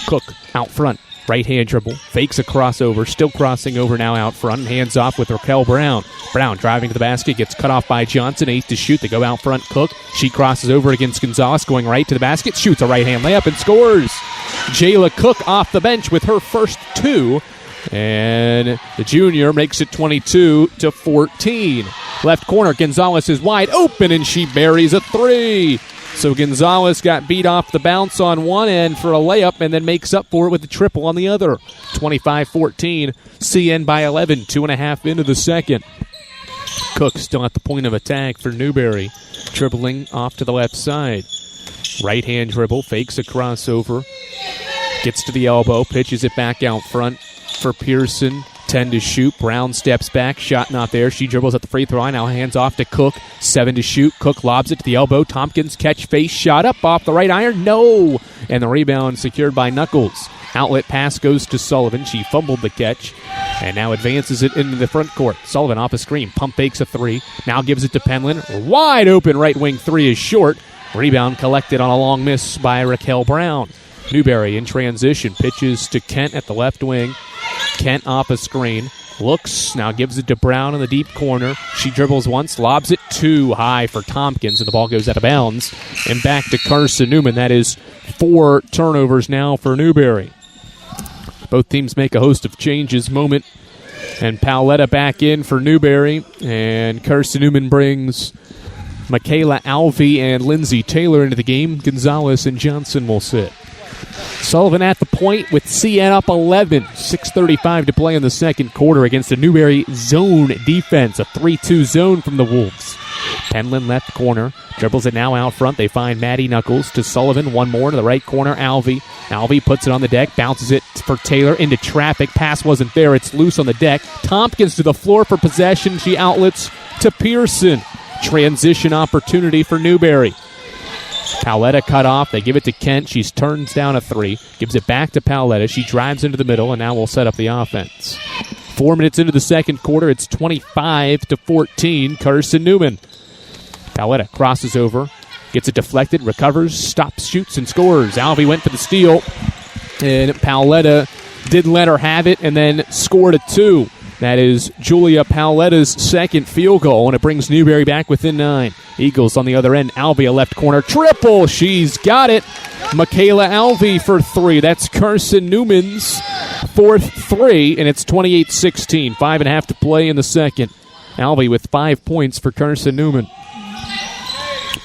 Cook out front, right-hand dribble, fakes a crossover, still crossing over now out front, and hands off with Raquel Brown. Brown driving to the basket, gets cut off by Johnson, 8 to shoot. They go out front, Cook. She crosses over against Gonzalez, going right to the basket, shoots a right-hand layup and scores. Jayla Cook off the bench with her first 2, and the junior makes it 22-14. Left corner, Gonzalez is wide open, and she buries a 3. So Gonzalez got beat off the bounce on one end for a layup and then makes up for it with a triple on the other. 25-14, CN by 11, 2.5 into the second. Cook still at the point of attack for Newberry. Dribbling off to the left side. Right-hand dribble, fakes a crossover. Gets to the elbow, pitches it back out front for Pearson. 10 to shoot. Brown steps back. Shot not there. She dribbles at the free throw line. Now hands off to Cook. 7 to shoot. Cook lobs it to the elbow. Tompkins catch face. Shot up off the right iron. No! And the rebound secured by Knuckles. Outlet pass goes to Sullivan. She fumbled the catch. And now advances it into the front court. Sullivan off a screen. Pump fakes a three. Now gives it to Penland. Wide open right wing three is short. Rebound collected on a long miss by Raquel Brown. Newberry in transition. Pitches to Kent at the left wing. Kent off a screen. Looks, now gives it to Brown in the deep corner. She dribbles once, lobs it too high for Tompkins, and the ball goes out of bounds. And back to Carson-Newman. That is 4 turnovers now for Newberry. Both teams make a host of changes. Moment and Paoletta back in for Newberry. And Carson-Newman brings Michaela Alvey and Lindsay Taylor into the game. Gonzalez and Johnson will sit. Sullivan at the point with CN up 11. 6:35 to play in the second quarter against a Newberry zone defense. A 3-2 zone from the Wolves. Penland left corner. Dribbles it now out front. They find Maddie Knuckles to Sullivan. One more to the right corner. Alvey. Alvey puts it on the deck. Bounces it for Taylor into traffic. Pass wasn't there. It's loose on the deck. Tompkins to the floor for possession. She outlets to Pearson. Transition opportunity for Newberry. Paoletta cut off. They give it to Kent. She turns down a three. Gives it back to Paoletta. She drives into the middle, and now we'll set up the offense. 4 minutes into the second quarter, it's 25-14. Carson-Newman. Paoletta crosses over. Gets it deflected. Recovers. Stops, shoots, and scores. Alvey went for the steal. And Paoletta didn't let her have it, and then scored a 2. That is Julia Pauletta's second field goal, and it brings Newberry back within 9. Eagles on the other end. Alvey, a left corner triple. She's got it. Michaela Alvey for 3. That's Carson-Newman's 4th 3, and it's 28-16. 5.5 to play in the second. Alvey with 5 points for Carson-Newman.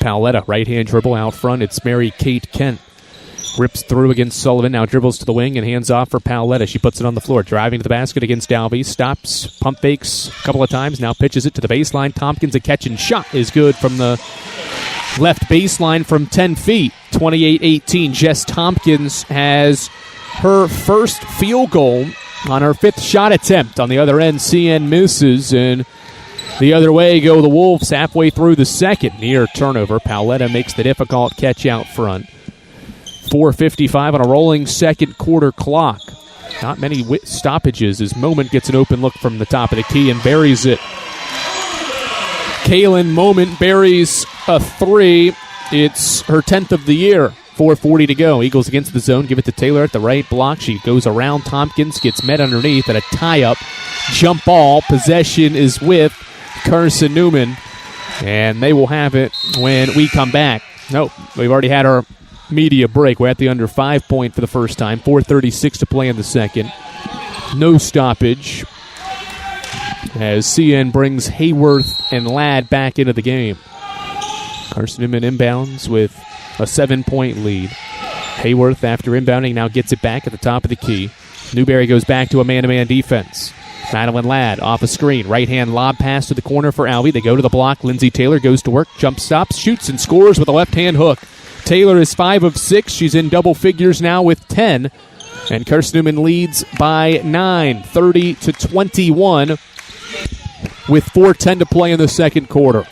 Paoletta, right-hand dribble out front. It's Mary Kate Kent. Rips through against Sullivan, now dribbles to the wing and hands off for Paoletta. She puts it on the floor, driving to the basket against Alvey. Stops, pump fakes a couple of times, now pitches it to the baseline. Tompkins, a catch and shot is good from the left baseline from 10 feet. 28-18. Jess Tompkins has her first field goal on her 5th shot attempt. On the other end, CN misses, and the other way go the Wolves halfway through the second. Near turnover, Paoletta makes the difficult catch out front. 4:55 on a rolling second quarter clock. Not many stoppages as Moment gets an open look from the top of the key and buries it. Kaylin Moment buries a 3. It's her 10th of the year. 4:40 to go. Eagles against the zone. Give it to Taylor at the right block. She goes around Tompkins, gets met underneath at a tie-up. Jump ball. Possession is with Carson-Newman. And they will have it when we come back. Nope, we've already had our media break. We're at the under 5 point for the first time. 4:36 to play in the second. No stoppage as CN brings Hayworth and Ladd back into the game. Carson-Newman inbounds with a 7-point lead. Hayworth, after inbounding, now gets it back at the top of the key. Newberry goes back to a man-to-man defense. Madeline Ladd off a screen. Right-hand lob pass to the corner for Alvey. They go to the block. Lindsay Taylor goes to work. Jump stops, shoots, and scores with a left-hand hook. Taylor is 5 of 6. She's in double figures now with 10. And Carson-Newman leads by 9, 30-21, with 4:10 to play in the second quarter.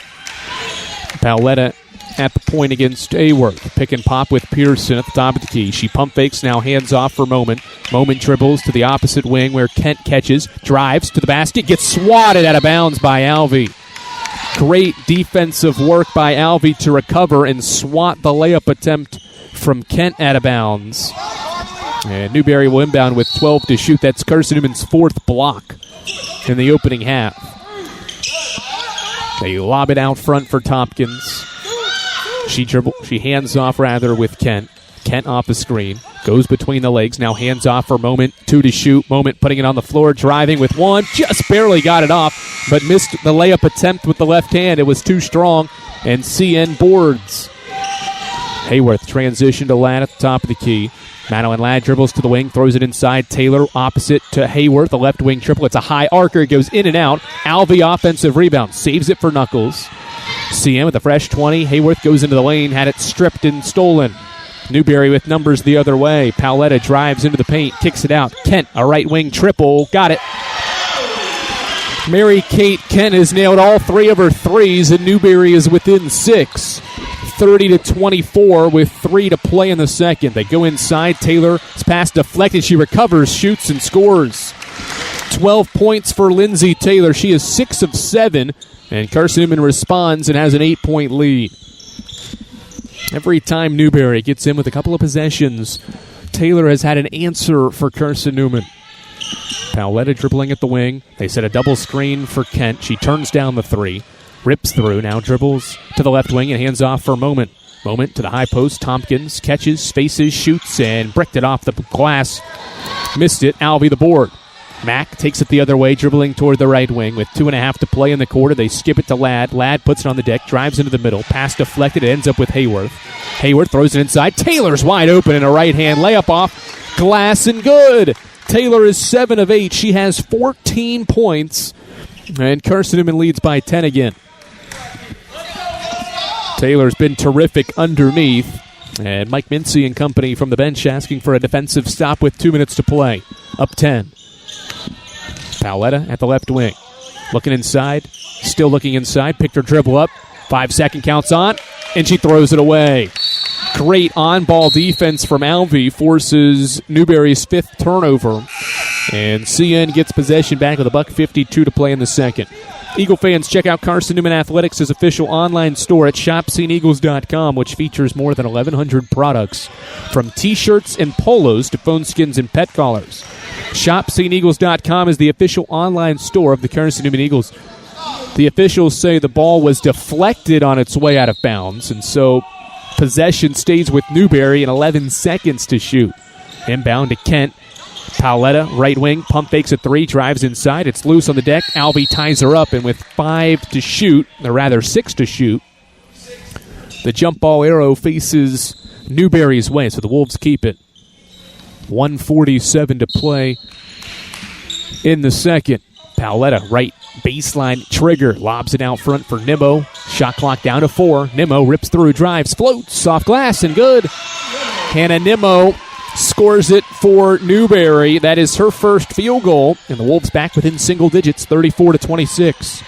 Paoletta at the point against Hayworth. Pick and pop with Pearson at the top of the key. She pump fakes, now hands off for Moment. Moment dribbles to the opposite wing where Kent catches, drives to the basket, gets swatted out of bounds by Alvey. Great defensive work by Alvey to recover and swat the layup attempt from Kent out of bounds. And Newberry will inbound with 12 to shoot. That's Carson-Newman's 4th block in the opening half. They lob it out front for Tompkins. She hands off with Kent. Kent off the screen. Goes between the legs. Now hands off for Moment. 2 to shoot. Moment putting it on the floor. Driving with 1. Just barely got it off, but missed the layup attempt with the left hand. It was too strong, and CN boards. Hayworth transition to Ladd at the top of the key. Madeline Ladd dribbles to the wing. Throws it inside. Taylor opposite to Hayworth. The left wing triple. It's a high arcer. It goes in and out. Alvey offensive rebound. Saves it for Knuckles. CN with a fresh 20. Hayworth goes into the lane. Had it stripped and stolen. Newberry with numbers the other way. Paoletta drives into the paint, kicks it out. Kent, a right wing triple, got it. Mary Kate Kent has nailed all 3 of her threes, and Newberry is within 6. 30-24 with 3 to play in the second. They go inside. Taylor's pass deflected. She recovers, shoots, and scores. 12 points for Lindsay Taylor. She is 6 of 7, and Carson-Newman responds and has an 8-point lead. Every time Newberry gets in with a couple of possessions, Taylor has had an answer for Carson-Newman. Paoletta dribbling at the wing. They set a double screen for Kent. She turns down the three, rips through, now dribbles to the left wing and hands off for Moment. Moment to the high post. Tompkins catches, spaces, shoots, and bricked it off the glass. Missed it. Alvey the board. Mack takes it the other way, dribbling toward the right wing with 2.5 to play in the quarter. They skip it to Ladd. Ladd puts it on the deck, drives into the middle. Pass deflected. It ends up with Hayworth. Hayworth throws it inside. Taylor's wide open in a right-hand layup off glass and good. Taylor is 7 of 8. She has 14 points. And Carson-Newman leads by 10 again. Taylor's been terrific underneath. And Mike Mincy and company from the bench asking for a defensive stop with 2 minutes to play. Up 10. Paoletta at the left wing. Looking inside. Still looking inside. Picked her dribble up. 5-second counts on. And she throws it away. Great on-ball defense from Alvey. Forces Newberry's 5th turnover. And CN gets possession back with $1:52 to play in the second. Eagle fans, check out Carson-Newman Athletics' official online store at shopseeneagles.com, which features more than 1,100 products, from T-shirts and polos to phone skins and pet collars. Shopseeneagles.com is the official online store of the Carson-Newman Eagles. The officials say the ball was deflected on its way out of bounds, and so possession stays with Newberry and 11 seconds to shoot. Inbound to Kent. Paoletta, right wing, pump fakes a three, drives inside. It's loose on the deck. Alvey ties her up, and with 5 to shoot, or rather 6 to shoot, the jump ball arrow faces Newberry's way, so the Wolves keep it. 1:47 to play in the second. Paoletta, right baseline trigger, lobs it out front for Nimmo. Shot clock down to 4. Nimmo rips through, drives, floats, off glass, and good. Hannah Nimmo scores it for Newberry. That is her first field goal, and the Wolves back within single digits, 34-26.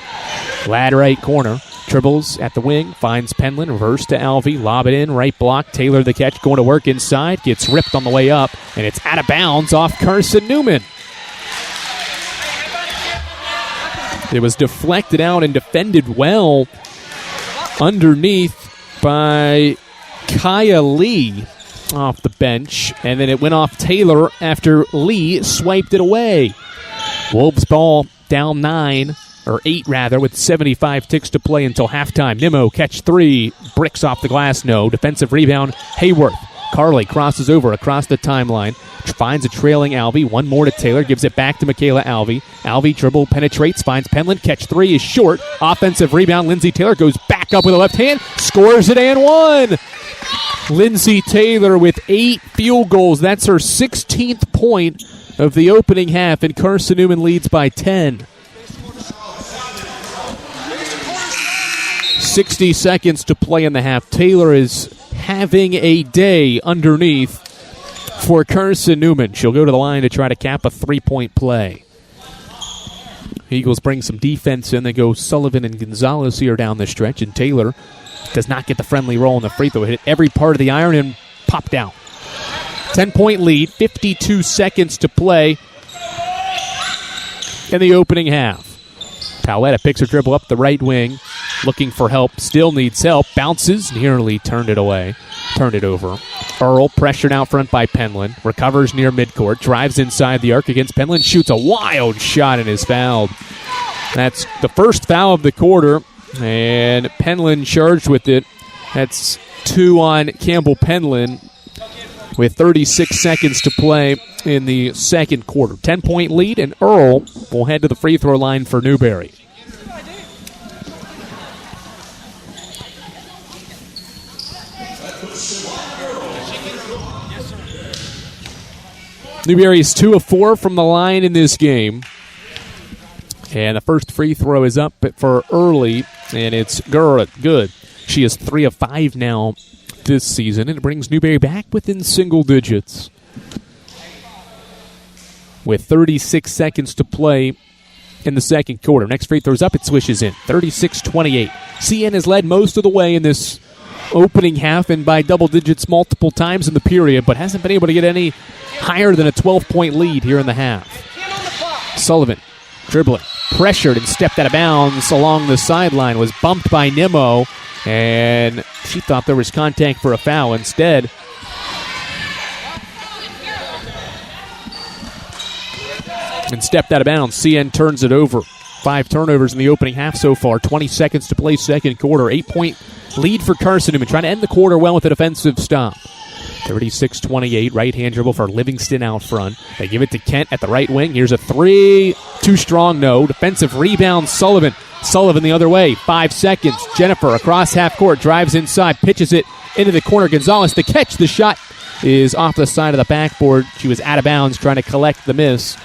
Ladd right corner, dribbles at the wing, finds Penland, reverse to Alvey, lob it in, right block, Taylor the catch, going to work inside, gets ripped on the way up, and it's out of bounds off Carson-Newman. It was deflected out and defended well underneath by Kaya Lee off the bench, and then it went off Taylor after Lee swiped it away. Wolves ball down 8 with 75 ticks to play until halftime. Nimmo catch 3, bricks off the glass, no. Defensive rebound, Hayworth. Carly crosses over across the timeline, finds a trailing Alvey. One more to Taylor, gives it back to Michaela Alvey. Alvey dribble penetrates, finds Penland. Catch 3 is short. Offensive rebound, Lindsay Taylor goes back up with a left hand, scores it and one. Lindsay Taylor with 8 field goals. That's her 16th point of the opening half, and Carson-Newman leads by 10. 60 seconds to play in the half. Taylor is having a day underneath for Carson-Newman. She'll go to the line to try to cap a 3-point play. Eagles bring some defense in. They go Sullivan and Gonzalez here down the stretch, and Taylor does not get the friendly roll in the free throw. Hit every part of the iron and popped out. 10-point lead, 52 seconds to play in the opening half. Paoletta picks her dribble up the right wing, looking for help, still needs help, bounces, nearly turned it over. Earl pressured out front by Penland, recovers near midcourt, drives inside the arc against Penland, shoots a wild shot and is fouled. That's the first foul of the quarter, and Penland charged with it. That's 2 on Campbell Penland with 36 seconds to play in the second quarter. 10-point lead, and Earl will head to the free throw line for Newberry. Newberry's 2 of 4 from the line in this game. And the first free throw is up for Early, and it's good. She is 3 of 5 now this season, and it brings Newberry back within single digits. With 36 seconds to play in the second quarter. Next free throw's up, it swishes in. 36-28. CN has led most of the way in this opening half and by double digits multiple times in the period, but hasn't been able to get any higher than a 12-point lead here in the half. Sullivan dribbling, pressured and stepped out of bounds along the sideline, was bumped by Nimmo, and she thought there was contact for a foul instead. And stepped out of bounds. CN turns it over. 5 turnovers in the opening half so far. 20 seconds to play second quarter. 8-point lead for Carson-Newman. Trying to end the quarter well with a defensive stop. 36-28. Right-hand dribble for Livingston out front. They give it to Kent at the right wing. Here's a 3. Too strong, no. Defensive rebound, Sullivan. Sullivan the other way. 5 seconds. Jennifer across half court. Drives inside. Pitches it into the corner. Gonzalez the catch. The shot is off the side of the backboard. She was out of bounds trying to collect the miss.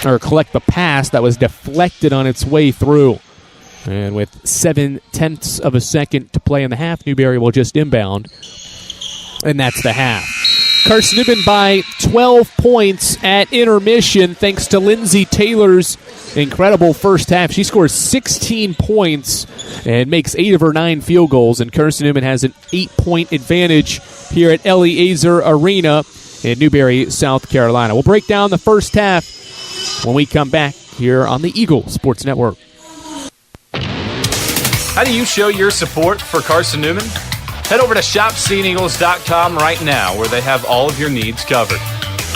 Or collect the pass that was deflected on its way through. And with 7/10 of a second to play in the half, Newberry will just inbound. And that's the half. Carson-Newman by 12 points at intermission thanks to Lindsay Taylor's incredible first half. She scores 16 points and makes 8 of her 9 field goals. And Carson-Newman has an 8-point advantage here at Eliezer Arena in Newberry, South Carolina. We'll break down the first half when we come back here on the Eagle Sports Network. How do you show your support for Carson-Newman? Head over to shopseeandeagles.com right now, where they have all of your needs covered.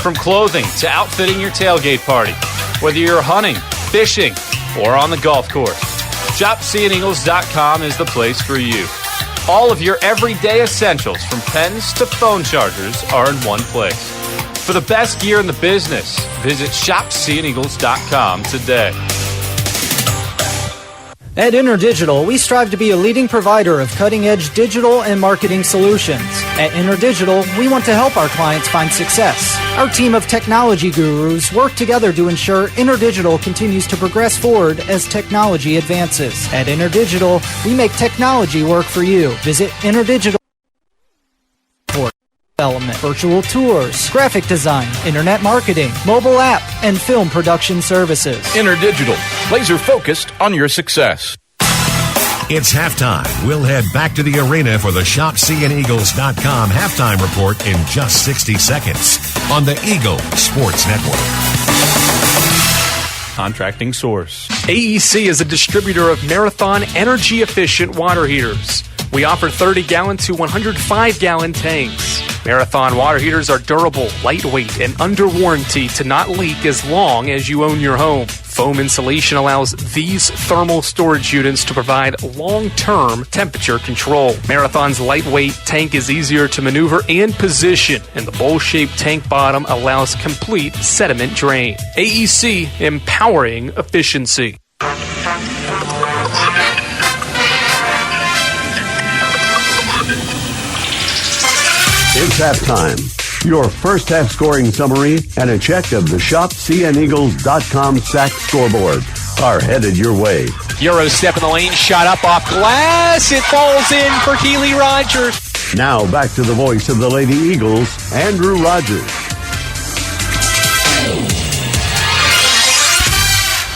From clothing to outfitting your tailgate party, whether you're hunting, fishing, or on the golf course, shopseeandeagles.com is the place for you. All of your everyday essentials, from pens to phone chargers, are in one place. For the best gear in the business, visit shopseeandeagles.com today. At InterDigital, we strive to be a leading provider of cutting-edge digital and marketing solutions. At InterDigital, we want to help our clients find success. Our team of technology gurus work together to ensure InterDigital continues to progress forward as technology advances. At InterDigital, we make technology work for you. Visit InterDigital for development, virtual tours, graphic design, internet marketing, mobile app, and film production services. InterDigital, laser focused on your success. It's halftime. We'll head back to the arena for the ShopSeeingEagles.com halftime report in just 60 seconds on the Eagle Sports Network. Contracting source. AEC is a distributor of Marathon energy-efficient water heaters. We offer 30-gallon to 105-gallon tanks. Marathon water heaters are durable, lightweight, and under warranty to not leak as long as you own your home. Foam insulation allows these thermal storage units to provide long-term temperature control. Marathon's lightweight tank is easier to maneuver and position, and the bowl-shaped tank bottom allows complete sediment drain. AEC, empowering efficiency. It's halftime. Your first half scoring summary and a check of the ShopSeeingEagles.com sack scoreboard are headed your way. Euro step in the lane, shot up off glass. It falls in for Keely Rogers. Now back to the voice of the Lady Eagles, Andrew Rogers.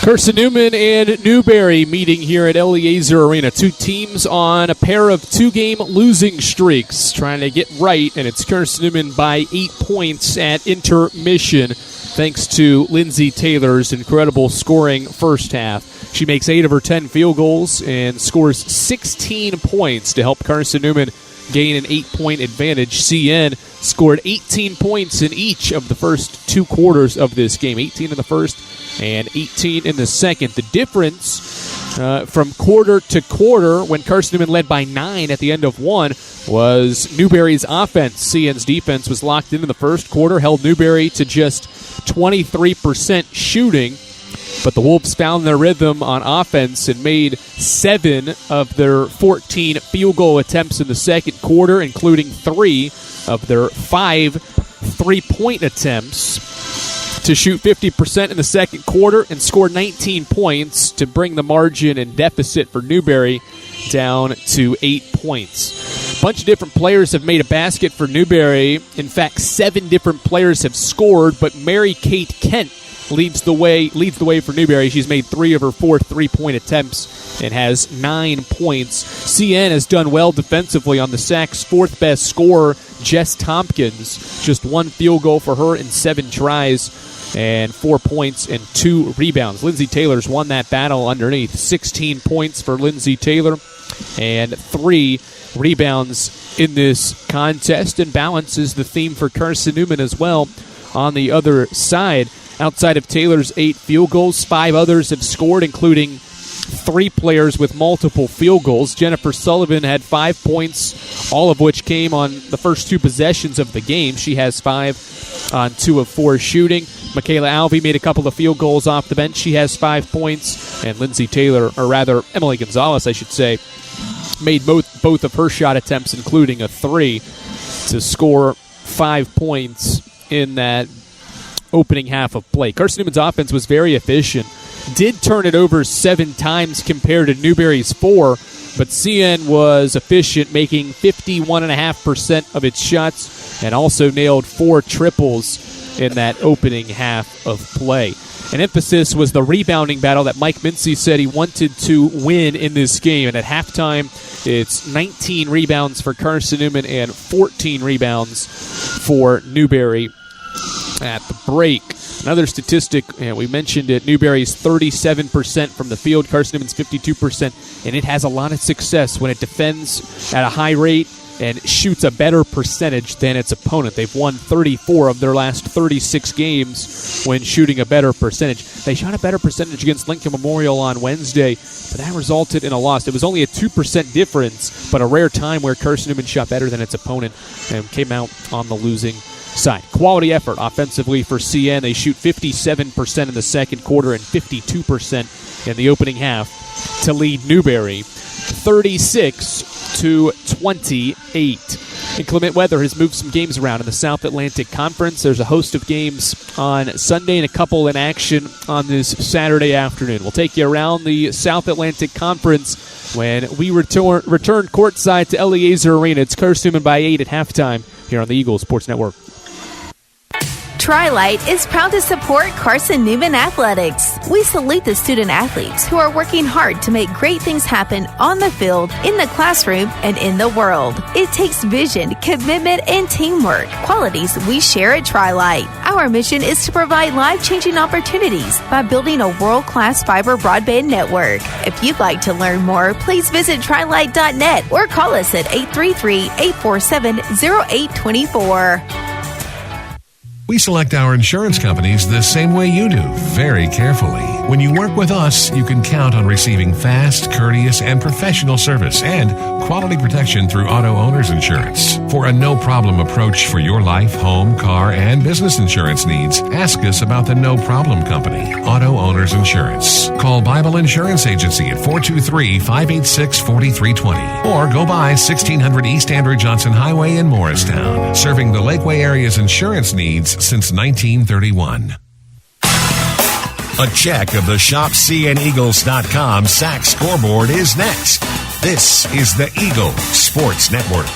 Carson-Newman and Newberry meeting here at Eliezer Arena. Two teams on a pair of 2-game losing streaks, trying to get right, and it's Carson-Newman by 8 points at intermission, thanks to Lindsay Taylor's incredible scoring first half. She makes 8 of her 10 field goals and scores 16 points to help Carson-Newman gain an 8-point advantage. CN scored 18 points in each of the first 2 quarters of this game, 18 in the first and 18 in the second. The difference from quarter to quarter, when Carson-Newman led by 9 at the end of one, was Newberry's offense. CN's defense was locked in the first quarter, held Newberry to just 23% shooting, but the Wolves found their rhythm on offense and made 7 of their 14 field goal attempts in the second quarter, including 3 of their 5 3-point attempts, to shoot 50% in the second quarter and score 19 points to bring the margin and deficit for Newberry down to 8 points. A bunch of different players have made a basket for Newberry. In fact, 7 different players have scored, but Mary-Kate Kent leads the way for Newberry. She's made 3 of her 4 3-point attempts and has 9 points. CN has done well defensively on the Sacks' 4th best scorer, Jess Tompkins. Just 1 field goal for her in 7 tries. and 4 points and 2 rebounds. Lindsay Taylor's won that battle underneath. 16 points for Lindsay Taylor and 3 rebounds in this contest, and balance is the theme for Carson-Newman as well. On the other side, outside of Taylor's 8 field goals, 5 others have scored, including 3 players with multiple field goals. Jennifer Sullivan had 5 points, all of which came on the first 2 possessions of the game. She has 5 on 2 of 4 shooting. Michaela Alvey made a couple of field goals off the bench. She has 5 points. And Lindsay Taylor, or rather Emily Gonzalez, I should say, made both of her shot attempts, including a 3, to score 5 points in that opening half of play. Carson-Newman's offense was very efficient. Did turn it over 7 times compared to Newberry's 4, but CN was efficient, making 51.5% of its shots and also nailed 4 triples in that opening half of play. An emphasis was the rebounding battle that Mike Mincy said he wanted to win in this game. And at halftime, it's 19 rebounds for Carson-Newman and 14 rebounds for Newberry at the break. Another statistic, we mentioned it, Newberry's 37% from the field, Carson-Newman's 52%, and it has a lot of success when it defends at a high rate and shoots a better percentage than its opponent. They've won 34 of their last 36 games when shooting a better percentage. They shot a better percentage against Lincoln Memorial on Wednesday, but that resulted in a loss. It was only a 2% difference, but a rare time where Carson-Newman shot better than its opponent and came out on the losing side. Quality effort offensively for CN. They shoot 57% in the second quarter and 52% in the opening half to lead Newberry 36-28. Inclement weather has moved some games around in the South Atlantic Conference. There's a host of games on Sunday and a couple in action on this Saturday afternoon. We'll take you around the South Atlantic Conference when we return courtside to Eliezer Arena. It's Carson-Newman by 8 at halftime here on the Eagles Sports Network. Tri-Light is proud to support Carson-Newman Athletics. We salute the student athletes who are working hard to make great things happen on the field, in the classroom, and in the world. It takes vision, commitment, and teamwork, qualities we share at Tri-Light. Our mission is to provide life-changing opportunities by building a world-class fiber broadband network. If you'd like to learn more, please visit trilight.net or call us at 833-847-0824. We select our insurance companies the same way you do, very carefully. When you work with us, you can count on receiving fast, courteous, and professional service and quality protection through Auto Owners Insurance. For a no-problem approach for your life, home, car, and business insurance needs, ask us about the No Problem Company, Auto Owners Insurance. Call Bible Insurance Agency at 423-586-4320 or go by 1600 East Andrew Johnson Highway in Morristown, serving the Lakeway area's insurance needs since 1931. A check of the ShopCNEagles.com SAC scoreboard is next. This is the Eagle Sports Network.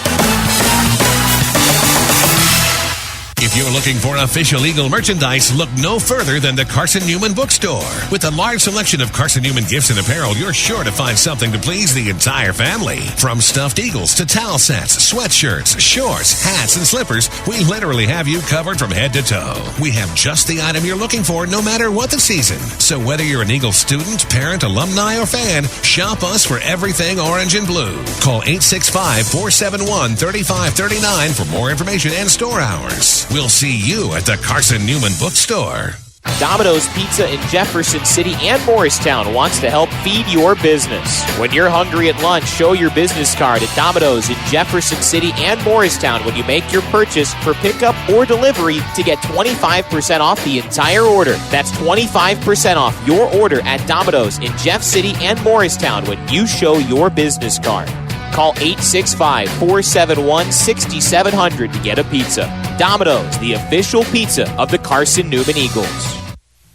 If you're looking for official Eagle merchandise, look no further than the Carson-Newman Bookstore. With a large selection of Carson-Newman gifts and apparel, you're sure to find something to please the entire family. From stuffed eagles to towel sets, sweatshirts, shorts, hats, and slippers, we literally have you covered from head to toe. We have just the item you're looking for no matter what the season. So whether you're an Eagle student, parent, alumni, or fan, shop us for everything orange and blue. Call 865-471-3539 for more information and store hours. We'll see you at the Carson-Newman Bookstore. Domino's Pizza in Jefferson City and Morristown wants to help feed your business. When you're hungry at lunch, show your business card at Domino's in Jefferson City and Morristown when you make your purchase for pickup or delivery to get 25% off the entire order. That's 25% off your order at Domino's in Jeff City and Morristown when you show your business card. Call 865-471-6700 to get a pizza. Domino's, the official pizza of the Carson-Newman Eagles.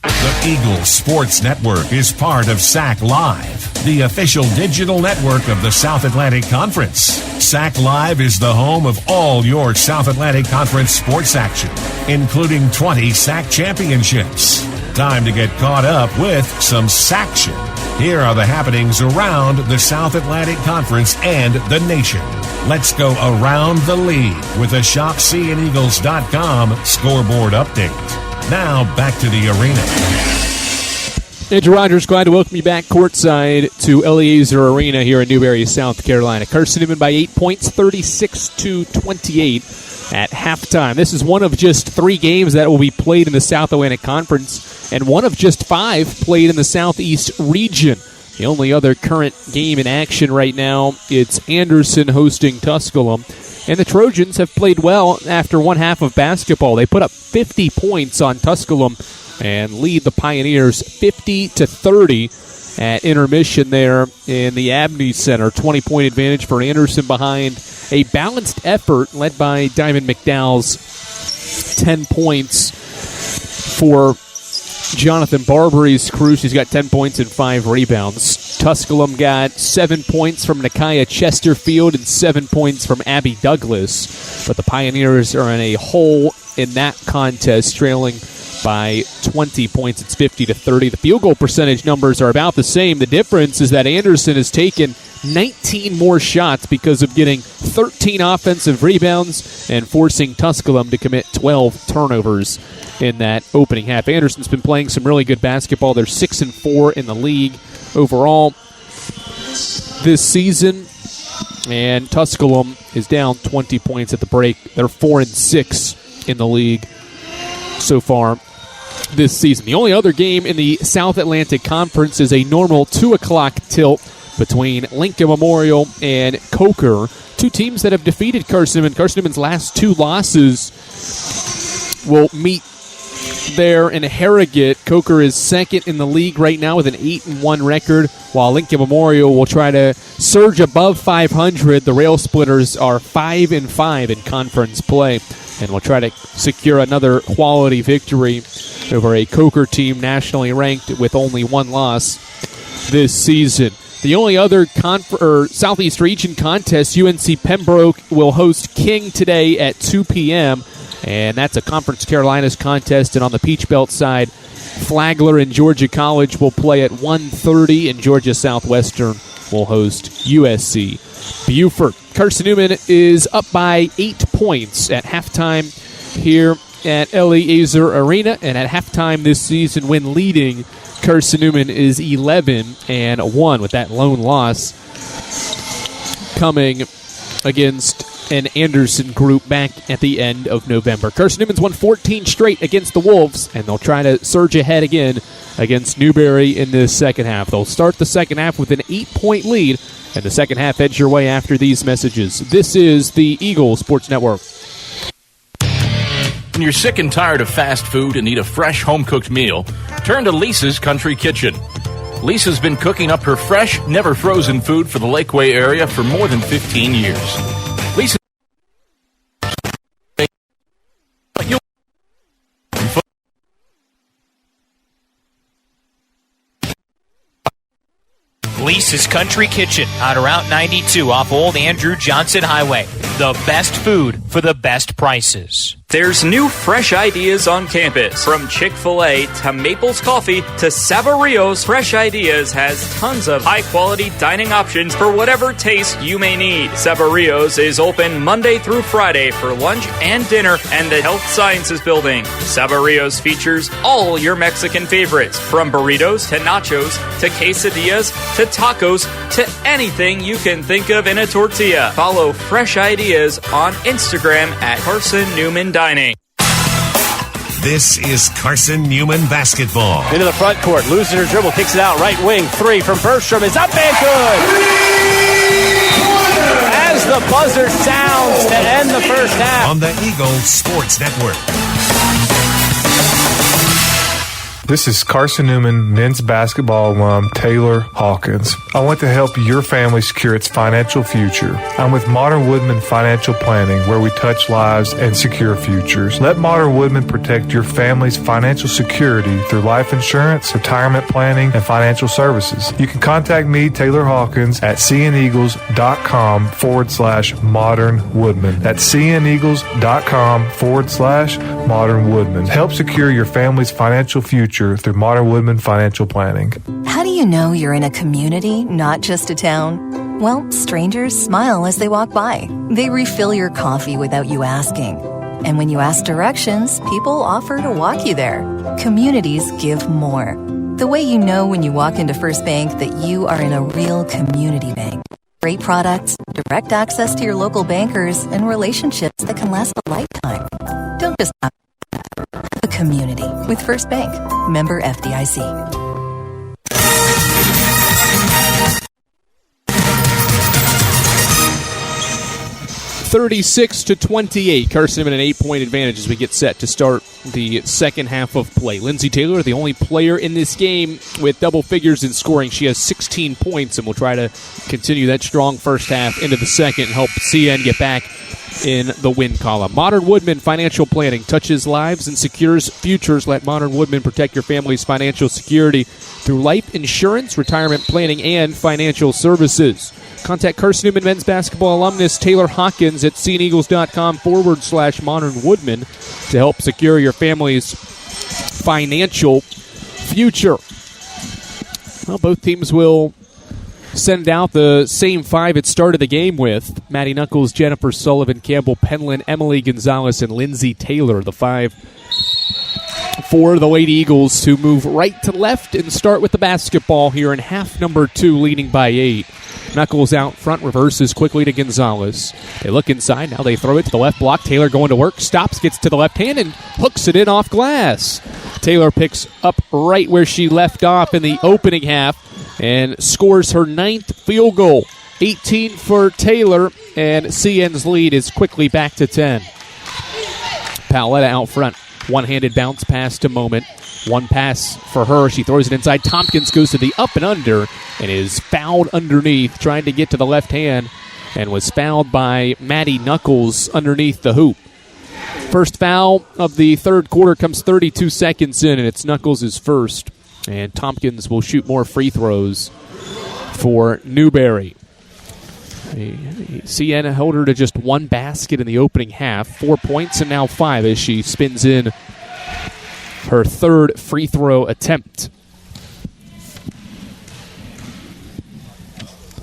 The Eagle Sports Network is part of SAC Live, the official digital network of the South Atlantic Conference. SAC Live is the home of all your South Atlantic Conference sports action, including 20 SAC championships. Time to get caught up with some SACtion. Here are the happenings around the South Atlantic Conference and the nation. Let's go around the league with a ShopCNEagles.com scoreboard update. Now back to the arena. Andrew Rogers, glad to welcome you back courtside to Eliezer Arena here in Newberry, South Carolina. Carson-Newman by 8 points, 36-28 at halftime. This is one of just 3 games that will be played in the South Atlantic Conference and one of just 5 played in the Southeast region. The only other current game in action right now, it's Anderson hosting Tusculum. And the Trojans have played well after one half of basketball. They put up 50 points on Tusculum and lead the Pioneers 50-30 at intermission there in the Abney Center. 20-point advantage for Anderson behind a balanced effort led by Diamond McDowell's 10 points for Jonathan Barbary's crew. She's got 10 points and 5 rebounds. Tusculum got 7 points from Nakia Chesterfield and 7 points from Abby Douglas. But the Pioneers are in a hole in that contest, trailing by 20 points. It's 50-30. The field goal percentage numbers are about the same. The difference is that Anderson has taken 19 more shots because of getting 13 offensive rebounds and forcing Tusculum to commit 12 turnovers in that opening half. Anderson's been playing some really good basketball. They're 6-4 in the league overall this season, and Tusculum is down 20 points at the break. They're 4-6 in the league so far this season. The only other game in the South Atlantic Conference is a normal 2 o'clock tilt between Lincoln Memorial and Coker, 2 teams that have defeated Carson-Newman. Carson-Newman's last 2 losses will meet there in Harrogate. Coker is second in the league right now with an 8-1 record, while Lincoln Memorial will try to surge above 500. The Rail Splitters are 5-5 in conference play and will try to secure another quality victory over a Coker team nationally ranked with only 1 loss this season. The only other Southeast Region contest, UNC Pembroke will host King today at 2 p.m., and that's a Conference Carolinas contest. And on the Peach Belt side, Flagler and Georgia College will play at 1:30, and Georgia Southwestern will host USC Beaufort. Carson-Newman is up by 8 points at halftime here at Eliezer Arena, and at halftime this season, when leading, Carson-Newman is 11-1 with that lone loss coming against an Anderson group back at the end of November. Carson-Newman's won 14 straight against the Wolves, and they'll try to surge ahead again against Newberry in this second half. They'll start the second half with an 8-point lead, and the second half heads your way after these messages. This is the Eagle Sports Network. When you're sick and tired of fast food and need a fresh home-cooked meal, turn to Lisa's Country Kitchen. Lisa's been cooking up her fresh, never-frozen food for the Lakeway area for more than 15 years. Lisa's Country Kitchen on Route 92 off Old Andrew Johnson Highway. The best food for the best prices. There's new fresh ideas on campus. From Chick-fil-A to Maples Coffee to Savario's, Fresh Ideas has tons of high-quality dining options for whatever taste you may need. Savario's is open Monday through Friday for lunch and dinner and the Health Sciences Building. Savario's features all your Mexican favorites, from burritos to nachos to quesadillas to tacos to anything you can think of in a tortilla. Follow Fresh Ideas on Instagram at Carson-Newman Dining. This is Carson-Newman basketball. Into the front court, loses her dribble, kicks it out, right wing, 3 from Bergstrom is up and good! As the buzzer sounds to end the first half. On the Eagle Sports Network. This is Carson-Newman men's basketball alum Taylor Hawkins. I want to help your family secure its financial future. I'm with Modern Woodman Financial Planning, where we touch lives and secure futures. Let Modern Woodman protect your family's financial security through life insurance, retirement planning, and financial services. You can contact me, Taylor Hawkins, at cneagles.com/Modern Woodman. That's cneagles.com/Modern Woodman. Help secure your family's financial future through Modern Woodman Financial Planning. How do you know you're in a community, not just a town? Well, strangers smile as they walk by. They refill your coffee without you asking. And when you ask directions, people offer to walk you there. Communities give more. The way you know when you walk into First Bank that you are in a real community bank. Great products, direct access to your local bankers, and relationships that can last a lifetime. Don't just have a community with First Bank. Member FDIC. 36-28. Carson-Newman an 8-point advantage as we get set to start the second half of play. Lindsey Taylor, the only player in this game with double figures in scoring. She has 16 points, and will try to continue that strong first half into the second and help CN get back in the win column. Modern Woodman Financial Planning touches lives and secures futures. Let Modern Woodman protect your family's financial security through life insurance, retirement planning, and financial services. Contact Carson-Newman men's basketball alumnus Taylor Hawkins at cneagles.com/Modern Woodman to help secure your family's financial future. Well, both teams will send out the same five it started the game with. Maddie Knuckles, Jennifer Sullivan, Campbell Penland, Emily Gonzalez, and Lindsey Taylor, the five for the Lady Eagles, who move right to left and start with the basketball here in half number 2, leading by 8. Knuckles out front, reverses quickly to Gonzalez. They look inside, now they throw it to the left block. Taylor going to work, stops, gets to the left hand, and hooks it in off glass. Taylor picks up right where she left off in the opening half and scores her 9th field goal. 18 for Taylor, and CN's lead is quickly back to 10. Paoletta out front. One-handed bounce pass to Moment. One pass for her. She throws it inside. Tompkins goes to the up and under and is fouled underneath, trying to get to the left hand, and was fouled by Maddie Knuckles underneath the hoop. First foul of the third quarter comes 32 seconds in, and it's Knuckles' first. And Tompkins will shoot more free throws for Newberry. CN held her to just one basket in the opening half. 4 points and now 5 as she spins in her third free throw attempt.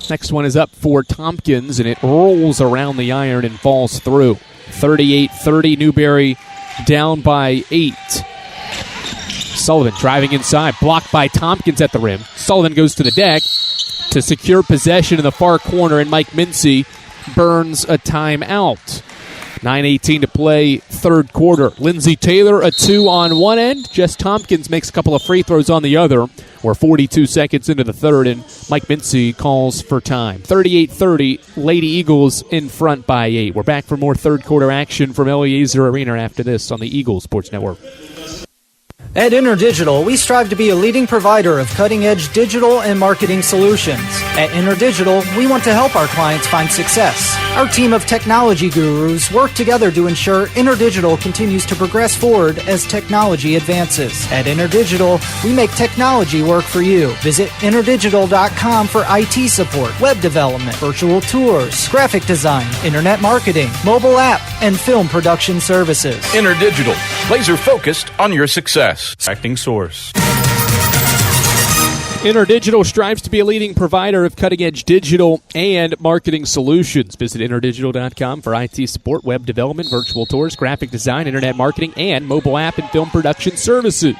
Next one is up for Tompkins, and it rolls around the iron and falls through. 38-30, Newberry down by 8. Sullivan driving inside, blocked by Tompkins at the rim. Sullivan goes to the deck to secure possession in the far corner, and Mike Mincy burns a timeout. 9:18 to play, third quarter. Lindsey Taylor, a 2 on one end. Jess Tompkins makes a couple of free throws on the other. We're 42 seconds into the third, and Mike Mincy calls for time. 38-30, Lady Eagles in front by 8. We're back for more third quarter action from Eliezer Arena after this on the Eagles Sports Network. At InterDigital, we strive to be a leading provider of cutting-edge digital and marketing solutions. At InterDigital, we want to help our clients find success. Our team of technology gurus work together to ensure InterDigital continues to progress forward as technology advances. At InterDigital, we make technology work for you. Visit InterDigital.com for IT support, web development, virtual tours, graphic design, internet marketing, mobile app, and film production services. InterDigital, laser-focused on your success. Acting source. InterDigital strives to be a leading provider of cutting-edge digital and marketing solutions. Visit InterDigital.com for IT support, web development, virtual tours, graphic design, internet marketing, and mobile app and film production services.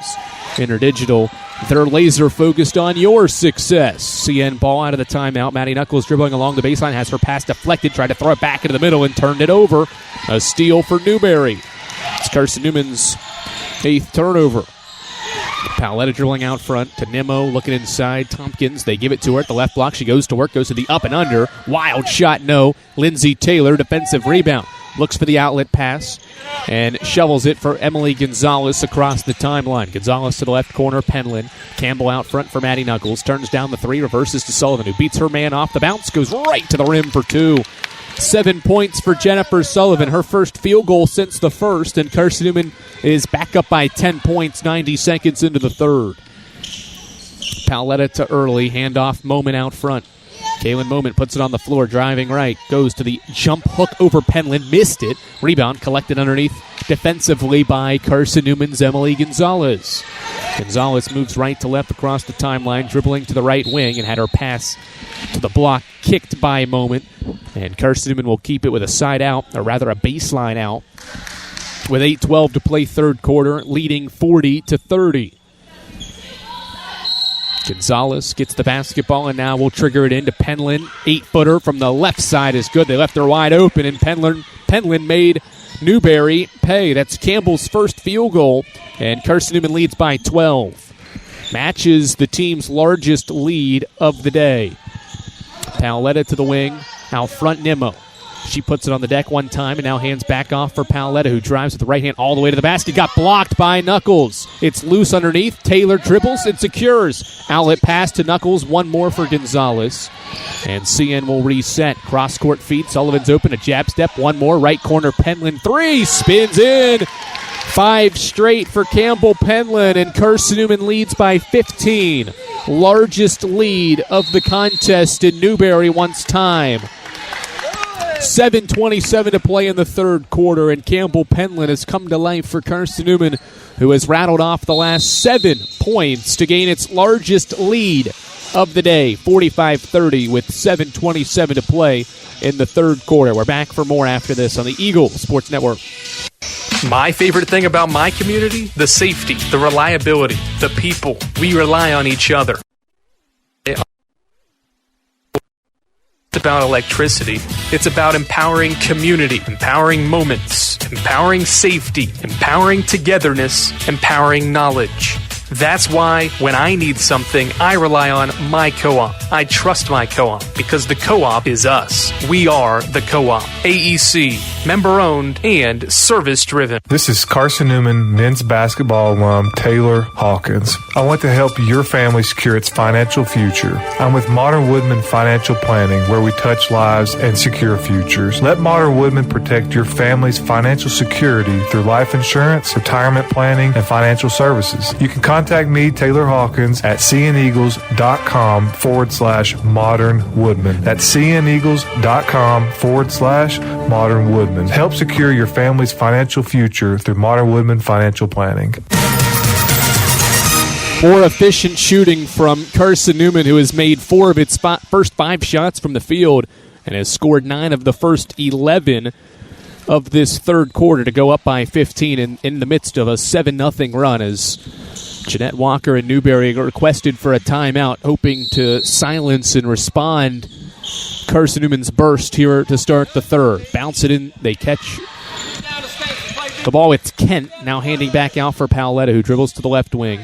InterDigital, they're laser-focused on your success. CN ball out of the timeout. Maddie Knuckles dribbling along the baseline, has her pass deflected, tried to throw it back into the middle and turned it over. A steal for Newberry. It's Carson-Newman's 8th turnover. Paoletta dribbling out front to Nimmo, looking inside. Tompkins, they give it to her at the left block. She goes to work, goes to the up and under. Wild shot, no. Lindsey Taylor, defensive rebound. Looks for the outlet pass and shovels it for Emily Gonzalez across the timeline. Gonzalez to the left corner, Penland. Campbell out front for Maddie Knuckles. Turns down the 3, reverses to Sullivan, who beats her man off the bounce, goes right to the rim for 2. 7 points for Jennifer Sullivan, her first field goal since the first, and Carson-Newman is back up by 10 points, 90 seconds into the third. Paoletta to Early, handoff, Moment out front. Kaylin Moment puts it on the floor, driving right, goes to the jump hook over Penland, missed it. Rebound collected underneath defensively by Carson-Newman's Emily Gonzalez. Gonzalez moves right to left across the timeline, dribbling to the right wing, and had her pass to the block kicked by Moment. And Carson-Newman will keep it with a side out, or rather a baseline out. with 8:12 to play third quarter, leading 40-30. Gonzalez gets the basketball and now will trigger it into Penland. 8-footer from the left side is good. They left her wide open, and Penland made Newberry pay. That's Campbell's first field goal, and Carson-Newman leads by 12. Matches the team's largest lead of the day. Paoletta to the wing, out front Nimmo. She puts it on the deck one time and now hands back off for Paoletta, who drives with the right hand all the way to the basket. Got blocked by Knuckles. It's loose underneath. Taylor dribbles and secures. Outlet pass to Knuckles. One more for Gonzalez. And CN will reset. Cross-court feed. Sullivan's open. A jab step. One more. Right corner. Penland. 3. Spins in. 5 straight for Campbell Penland. And Carson-Newman leads by 15. Largest lead of the contest in Newberry once time. 7:27 to play in the third quarter, and Campbell Penland has come to life for Carson-Newman, who has rattled off the last 7 points to gain its largest lead of the day, 45-30, with 7:27 to play in the third quarter. We're back for more after this on the Eagle Sports Network. My favorite thing about my community? The safety, the reliability, the people. We rely on each other. About electricity. It's about empowering community, empowering moments, empowering safety, empowering togetherness, empowering knowledge. That's why when I need something, I rely on my co-op. I trust my co-op because the co-op is us. We are the co-op. AEC, member-owned and service-driven. This is Carson-Newman men's basketball alum Taylor Hawkins. I want to help your family secure its financial future. I'm with Modern Woodman Financial Planning, where we touch lives and secure futures. Let Modern Woodman protect your family's financial security through life insurance, retirement planning, and financial services. You can contact me, Taylor Hawkins, at cneagles.com/Modern Woodman. That's cneagles.com/Modern Woodman. Help secure your family's financial future through Modern Woodman Financial Planning. More efficient shooting from Carson-Newman, who has made 4 of its first 5 shots from the field and has scored 9 of the first 11 of this third quarter to go up by 15 in the midst of a 7-0 run, as Jeanette Walker and Newberry requested for a timeout, hoping to silence and respond Carson-Newman's burst here to start the third. Bounce it in. They catch the ball. It's Kent now handing back out for Paoletta, who dribbles to the left wing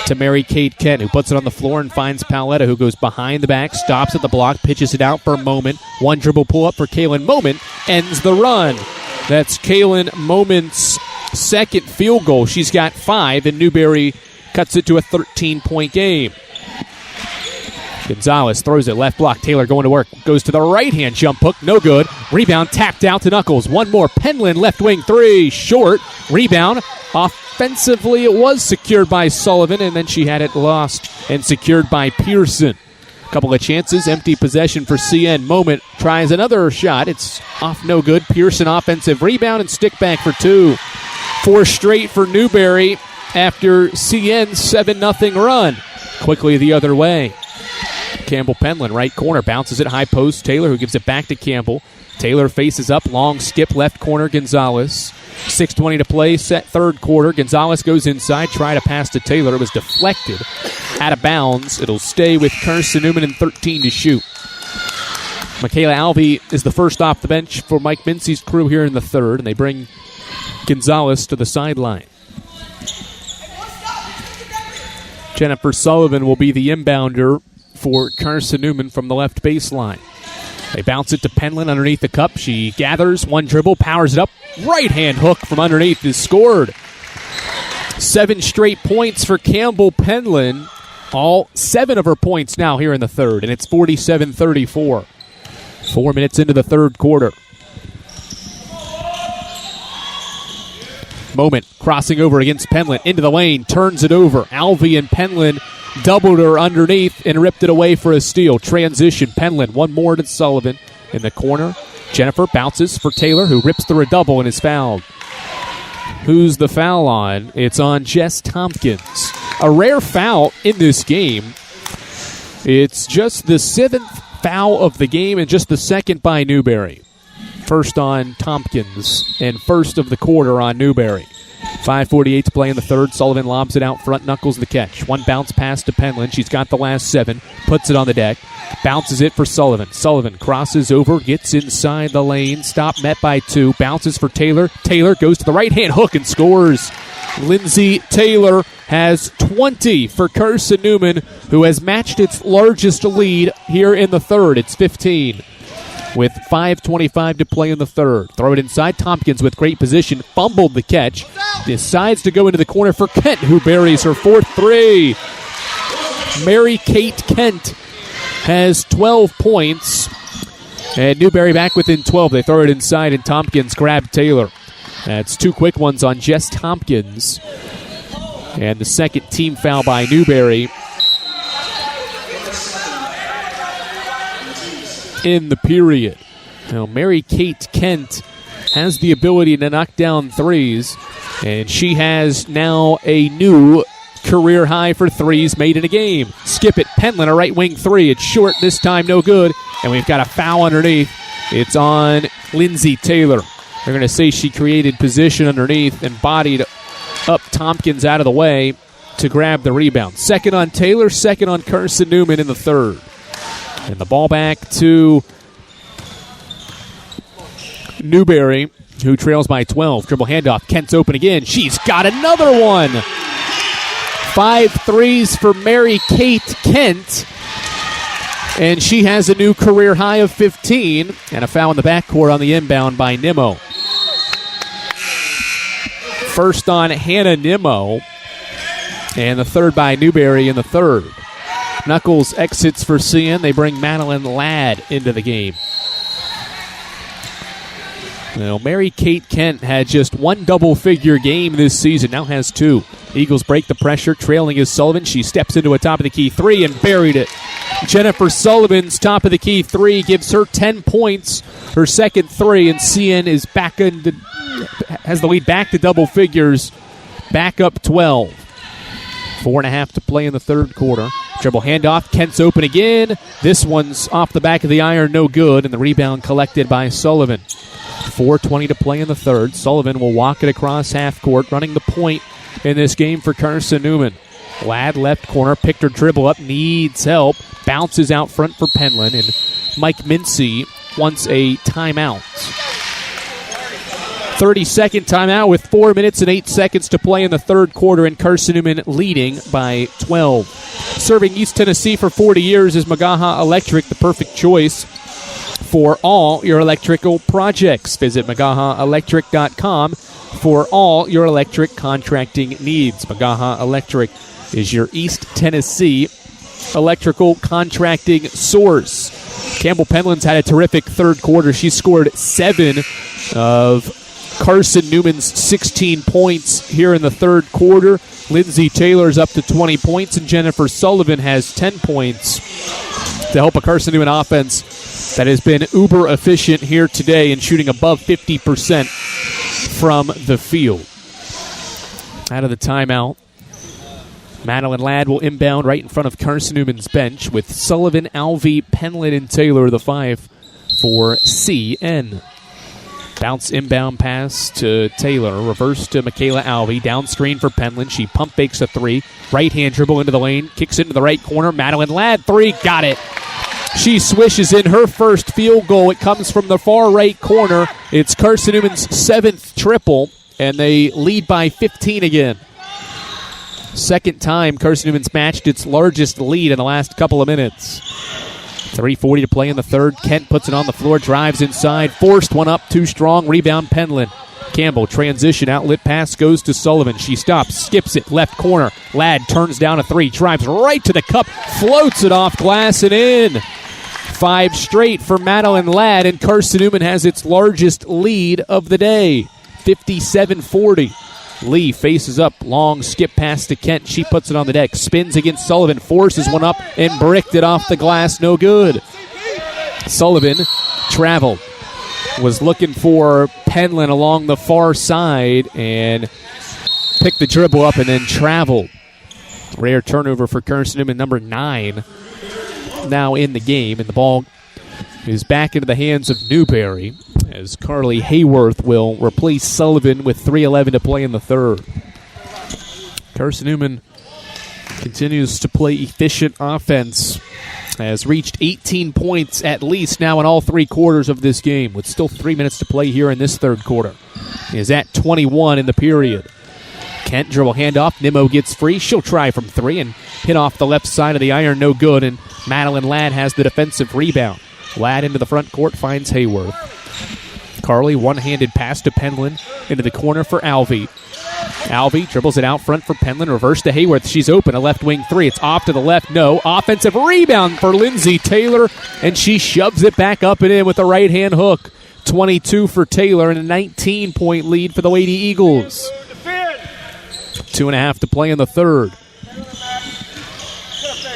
to Mary Kate Kent, who puts it on the floor and finds Paoletta, who goes behind the back, stops at the block, pitches it out for Moment. One dribble pull-up for Kaylin Moment, ends the run. That's Kaylin Moment's second field goal. She's got 5, and Newberry cuts it to a 13-point game. Gonzalez throws it left block. Taylor going to work. Goes to the right-hand jump hook. No good. Rebound tapped out to Knuckles. One more. Penland left wing 3. Short. Rebound. Offensively, it was secured by Sullivan, and then she had it lost and secured by Pearson. Couple of chances. Empty possession for CN. Moment tries another shot. It's off, no good. Pearson offensive rebound and stick back for 2. 4 straight for Newberry after CN's 7-0 run. Quickly the other way. Campbell Penland, right corner, bounces it high post. Taylor, who gives it back to Campbell. Taylor faces up, long skip, left corner, Gonzalez. 6:20 to play, set third quarter. Gonzalez goes inside, try to pass to Taylor. It was deflected, out of bounds. It'll stay with Carson-Newman and 13 to shoot. Michaela Alvey is the first off the bench for Mike Mincy's crew here in the third, and they bring Gonzalez to the sideline. Jennifer Sullivan will be the inbounder for Carson-Newman from the left baseline. They bounce it to Penland underneath the cup. She gathers, one dribble, powers it up. Right-hand hook from underneath is scored. 7 straight points for Campbell Penland. All 7 of her points now here in the third, and it's 47-34. 4 minutes into the third quarter. Moment crossing over against Penland into the lane, turns it over. Alvey and Penland doubled her underneath and ripped it away for a steal. Transition, Penland, one more to Sullivan in the corner. Jennifer bounces for Taylor, who rips through a double and is fouled. Who's the foul on? It's on Jess Tompkins. A rare foul in this game. It's just the 7th foul of the game and just the second by Newberry. first on Tompkins, and first of the quarter on Newberry. 5:48 to play in the third. Sullivan lobs it out front. Knuckles the catch. One bounce pass to Penland. She's got the last 7. Puts it on the deck. Bounces it for Sullivan. Sullivan crosses over. Gets inside the lane. Stop met by 2. Bounces for Taylor. Taylor goes to the right-hand hook and scores. Lindsay Taylor has 20 for Carson-Newman, who has matched its largest lead here in the third. It's 15. With 5:25 to play in the third. Throw it inside. Tompkins with great position. Fumbled the catch. Decides to go into the corner for Kent, who buries her 4th 3. Mary Kate Kent has 12 points. And Newberry back within 12. They throw it inside, and Tompkins grabbed Taylor. That's 2 quick ones on Jess Tompkins. And the second team foul by Newberry in the period. Now, Mary Kate Kent has the ability to knock down threes, and she has now a new career high for threes made in a game. Skip it. Penland, a right wing 3. It's short this time, no good. And we've got a foul underneath. It's on Lindsay Taylor. They're going to say she created position underneath and bodied up Tompkins out of the way to grab the rebound. Second on Taylor, second on Carson-Newman in the third. And the ball back to Newberry, who trails by 12. Dribble handoff. Kent's open again. She's got another one. 5 threes for Mary Kate Kent. And she has a new career high of 15. And a foul in the backcourt on the inbound by Nimmo. First on Hannah Nimmo. And the third by Newberry in the third. Knuckles exits for CN. They bring Madeline Ladd into the game. Now, Mary Kate Kent had just 1 double-figure game this season. Now has 2. Eagles break the pressure. Trailing is Sullivan. She steps into a top-of-the-key 3 and buried it. Jennifer Sullivan's top-of-the-key 3 gives her 10 points. Her second 3, and CN is has the lead back to double figures. Back up 12. 4.5 to play in the third quarter. Dribble handoff. Kent's open again. This one's off the back of the iron, no good, and the rebound collected by Sullivan. 4:20 to play in the third. Sullivan will walk it across half court, running the point in this game for Carson-Newman. Ladd left corner, picked her dribble up, needs help, bounces out front for Penland, and Mike Mincy wants a timeout. 32nd timeout with 4 minutes and 8 seconds to play in the third quarter, and Carson-Newman leading by 12. Serving East Tennessee for 40 years is Magaha Electric, the perfect choice for all your electrical projects. Visit MagahaElectric.com for all your electric contracting needs. Magaha Electric is your East Tennessee electrical contracting source. Campbell Penland's had a terrific third quarter. She scored 7 of Carson-Newman's 16 points here in the third quarter. Lindsay Taylor's up to 20 points, and Jennifer Sullivan has 10 points to help a Carson-Newman offense that has been uber efficient here today and shooting above 50% from the field. Out of the timeout, Madeline Ladd will inbound right in front of Carson-Newman's bench with Sullivan, Alvey, Penland, and Taylor, the 5 for CN. Bounce inbound pass to Taylor. Reverse to Michaela Alvey. Down screen for Penland. She pump fakes a 3. Right-hand dribble into the lane. Kicks into the right corner. Madeline Ladd, 3. Got it. She swishes in her first field goal. It comes from the far right corner. It's Carson-Newman's 7th triple, and they lead by 15 again. Second time Carson-Newman's matched its largest lead in the last couple of minutes. 3:40 to play in the third. Kent puts it on the floor, drives inside, forced one up, too strong, rebound Penland. Campbell, transition, outlet pass goes to Sullivan. She stops, skips it, left corner. Ladd turns down a 3, drives right to the cup, floats it off glass and in. 5 straight for Madeline Ladd, and Carson-Newman has its largest lead of the day, 57-40. Lee faces up, long skip pass to Kent. She puts it on the deck, spins against Sullivan, forces one up, and bricked it off the glass, no good. Sullivan traveled, was looking for Penland along the far side, and picked the dribble up and then traveled. Rare turnover for Carson-Newman, number 9, now in the game, and the ball is back into the hands of Newberry as Carly Hayworth will replace Sullivan with 3:11 to play in the third. Carson-Newman continues to play efficient offense, has reached 18 points at least now in all three quarters of this game, with still 3 minutes to play here in this third quarter. He is at 21 in the period. Kent dribble handoff. Nimmo gets free. She'll try from three and hit off the left side of the iron. No good, and Madeline Ladd has the defensive rebound. Ladd into the front court finds Hayworth. Carly, one-handed pass to Penland into the corner for Alvey. Alvey dribbles it out front for Penland. Reverse to Hayworth. She's open. A left wing three. It's off to the left. No. Offensive rebound for Lindsay Taylor, and she shoves it back up and in with a right-hand hook. 22 for Taylor and a 19-point lead for the Lady Eagles. 2.5 to play in the third.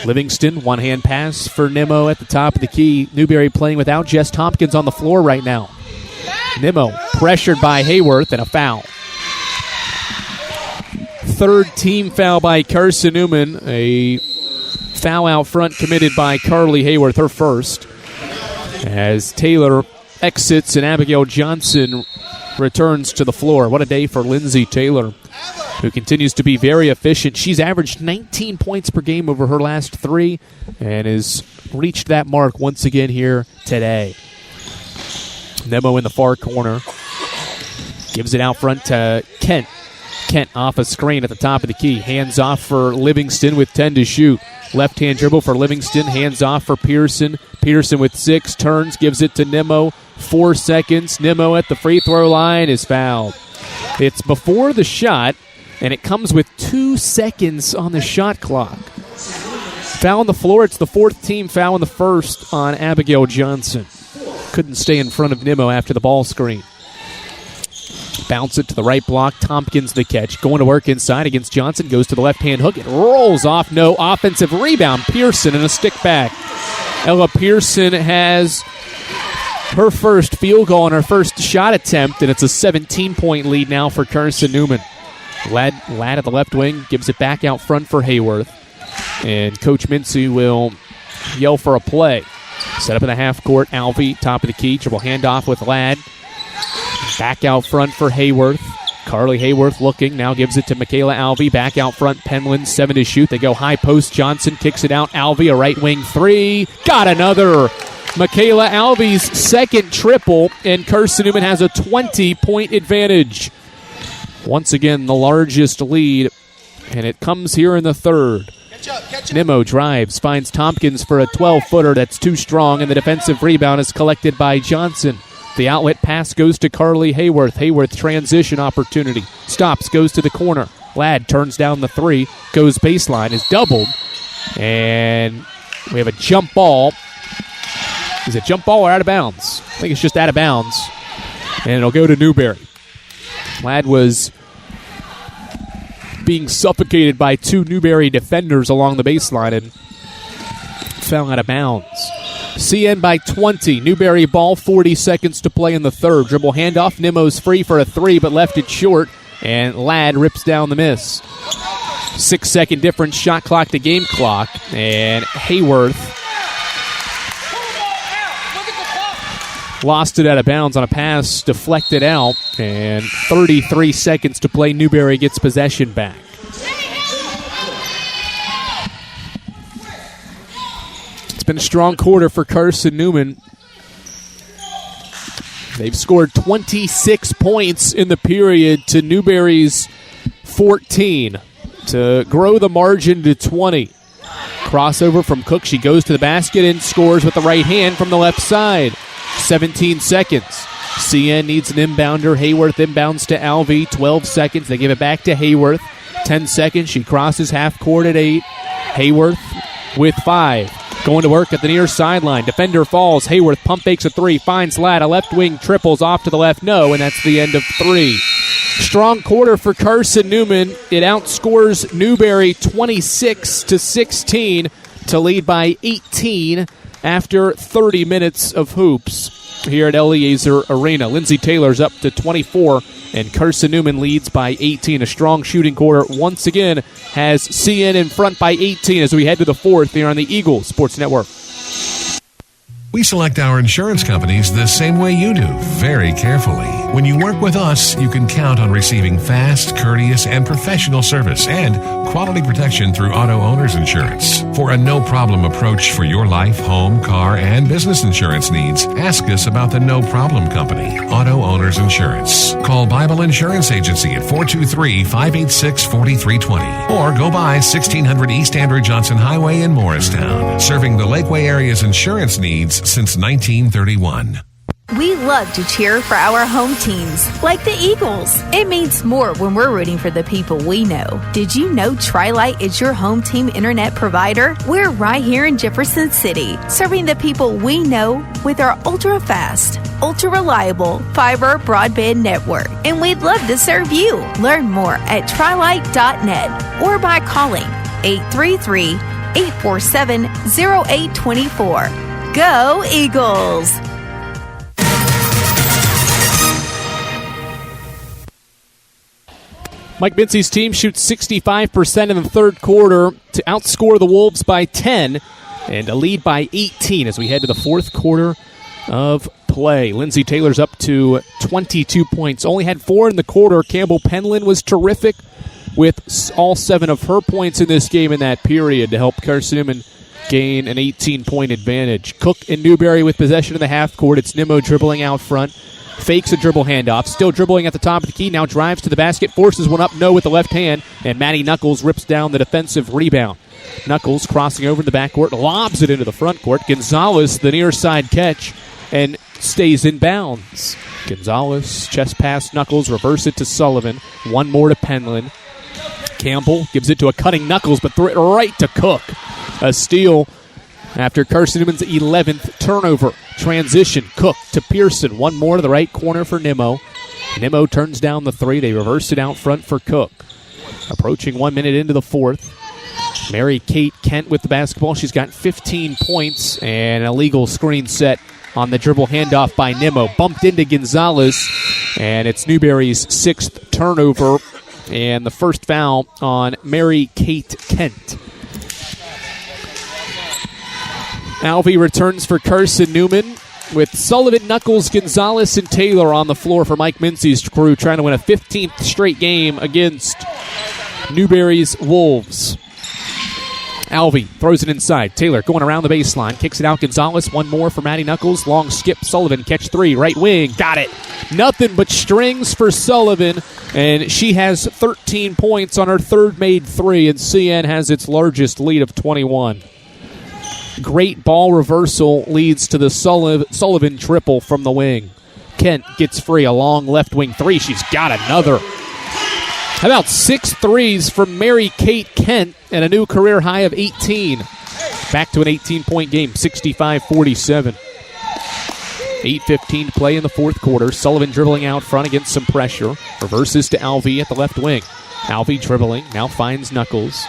Livingston, one-hand pass for Nimmo at the top of the key. Newberry playing without Jess Tompkins on the floor right now. Nimmo pressured by Hayworth and a foul. Third team foul by Carson-Newman. A foul out front committed by Carly Hayworth, her first. As Taylor exits and Abigail Johnson returns to the floor. What a day for Lindsay Taylor, who continues to be very efficient. She's averaged 19 points per game over her last three and has reached that mark once again here today. Nemo in the far corner. Gives it out front to Kent. Kent off a screen at the top of the key. Hands off for Livingston with 10 to shoot. Left-hand dribble for Livingston. Hands off for Pearson. Pearson with 6. Turns, gives it to Nimmo. 4 seconds. Nimmo at the free throw line is fouled. It's before the shot, and it comes with 2 seconds on the shot clock. Foul on the floor. It's the fourth team foul in the first on Abigail Johnson. Couldn't stay in front of Nimmo after the ball screen. Bounce it to the right block. Tompkins the catch. Going to work inside against Johnson. Goes to the left-hand hook. It rolls off. No. Offensive rebound. Pearson and a stick back. Ella Pearson has her first field goal on her first shot attempt, and it's a 17-point lead now for Carson-Newman. Ladd at the left wing gives it back out front for Hayworth. And Coach Mincy will yell for a play. Set up in the half court. Alvey, top of the key. Dribble handoff with Ladd. Back out front for Hayworth. Carly Hayworth looking. Now gives it to Michaela Alvey. Back out front. Penland, 7 to shoot. They go high post. Johnson kicks it out. Alvey, a right wing three. Got another. Michaela Alvey's second triple, and Carson-Newman has a 20-point advantage. Once again, the largest lead, and it comes here in the third. Nimmo drives, finds Tompkins for a 12-footer that's too strong, and the defensive rebound is collected by Johnson. The outlet pass goes to Carly Hayworth. Hayworth transition opportunity. Stops, goes to the corner. Ladd turns down the three, goes baseline, is doubled, and we have a jump ball. Is it jump ball or out of bounds? I think it's just out of bounds, and it'll go to Newberry. Ladd was being suffocated by 2 Newberry defenders along the baseline and fell out of bounds. CN by 20. Newberry ball, 40 seconds to play in the third. Dribble handoff. Nimmo's free for a 3, but left it short, and Ladd rips down the miss. 6-second difference, shot clock to game clock, and Hayworth lost it out of bounds on a pass, deflected out, and 33 seconds to play. Newberry gets possession back. It's been a strong quarter for Carson-Newman. They've scored 26 points in the period to Newberry's 14 to grow the margin to 20. Crossover from Cook. She goes to the basket and scores with the right hand from the left side. 17 seconds. CN needs an inbounder. Hayworth inbounds to Alvey. 12 seconds. They give it back to Hayworth. 10 seconds. She crosses half court at 8. Hayworth with 5. Going to work at the near sideline. Defender falls. Hayworth pump fakes a 3. Finds Ladd. A left wing triples off to the left. No, and that's the end of 3. Strong quarter for Carson-Newman. It outscores Newberry 26-16 to lead by 18 after 30 minutes of hoops here at Eliezer Arena. Lindsay Taylor's up to 24, and Carson-Newman leads by 18. A strong shooting quarter once again has CN in front by 18 as we head to the fourth here on the Eagles Sports Network. We select our insurance companies the same way you do, very carefully. When you work with us, you can count on receiving fast, courteous, and professional service and quality protection through Auto Owners Insurance. For a no-problem approach for your life, home, car, and business insurance needs, ask us about the No Problem Company, Auto Owners Insurance. Call Bible Insurance Agency at 423-586-4320 or go by 1600 East Andrew Johnson Highway in Morristown, serving the Lakeway area's insurance needs since 1931. We love to cheer for our home teams, like the Eagles. It means more when we're rooting for the people we know. Did you know Tri-Lite is your home team internet provider? We're right here in Jefferson City, serving the people we know with our ultra-fast, ultra-reliable fiber broadband network. And we'd love to serve you. Learn more at trilite.net or by calling 833-847-0824. Go Eagles! Mike Mincy's team shoots 65% in the third quarter to outscore the Wolves by 10 and a lead by 18 as we head to the fourth quarter of play. Lindsey Taylor's up to 22 points. Only had 4 in the quarter. Campbell Penland was terrific with all 7 of her points in this game in that period to help Carson-Newman gain an 18-point advantage. Cook and Newberry with possession in the half court. It's Nimmo dribbling out front. Fakes a dribble handoff. Still dribbling at the top of the key. Now drives to the basket. Forces one up. No with the left hand. And Maddie Knuckles rips down the defensive rebound. Knuckles crossing over in the backcourt. Lobs it into the front court. Gonzalez, the near side catch. And stays in bounds. Gonzalez, chest pass Knuckles. Reverse it to Sullivan. One more to Penland. Campbell gives it to a cutting Knuckles, but threw it right to Cook. A steal after Carson-Newman's 11th turnover. Transition, Cook to Pearson. One more to the right corner for Nimmo. Nimmo turns down the 3. They reverse it out front for Cook. Approaching 1 minute into the fourth. Mary Kate Kent with the basketball. She's got 15 points and an illegal screen set on the dribble handoff by Nimmo. Bumped into Gonzalez, and it's Newberry's 6th turnover and the first foul on Mary Kate Kent. Alvey returns for Carson-Newman with Sullivan, Knuckles, Gonzalez, and Taylor on the floor for Mike Mincy's crew, trying to win a 15th straight game against Newberry's Wolves. Alvey throws it inside. Taylor going around the baseline. Kicks it out. Gonzalez. One more for Maddie Knuckles. Long skip. Sullivan. Catch 3. Right wing. Got it. Nothing but strings for Sullivan. And she has 13 points on her third made 3. And CN has its largest lead of 21. Great ball reversal leads to the Sullivan triple from the wing. Kent gets free. A long left wing 3. She's got another. How about 6 threes from Mary Kate Kent and a new career high of 18. Back to an 18-point game, 65-47. 8:15 to play in the fourth quarter. Sullivan dribbling out front against some pressure. Reverses to Alvey at the left wing. Alvey dribbling, now finds Knuckles.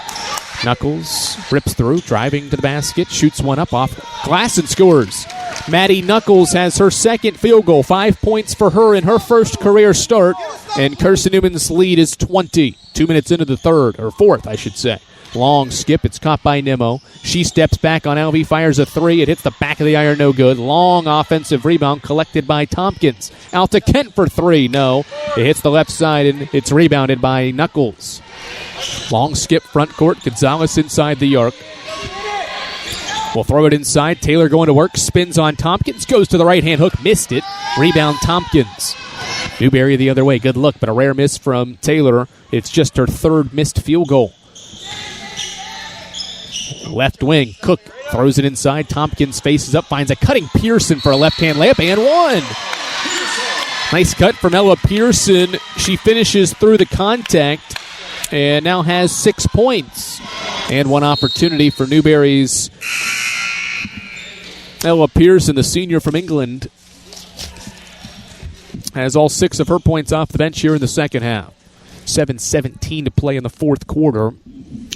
Knuckles rips through, driving to the basket, shoots one up off glass and scores. Maddie Knuckles has her second field goal, 5 points for her in her first career start, and Carson-Newman's lead is 20. 2 minutes into the fourth, I should say. Long skip, it's caught by Nimmo. She steps back on Alvey, fires a 3. It hits the back of the iron, no good. Long offensive rebound collected by Tompkins. Out to Kent for 3, no. It hits the left side, and it's rebounded by Knuckles. Long skip, front court. Gonzalez inside the arc. We'll throw it inside. Taylor going to work. Spins on Tompkins. Goes to the right-hand hook. Missed it. Rebound Tompkins. Newberry the other way. Good look, but a rare miss from Taylor. It's just her third missed field goal. Left wing. Cook throws it inside. Tompkins faces up. Finds a cutting Pearson for a left-hand layup. And one. Nice cut from Ella Pearson. She finishes through the contact and now has 6 points. And one opportunity for Newberry's Ella Pearson, the senior from England, has all 6 of her points off the bench here in the second half. 7:17 to play in the fourth quarter.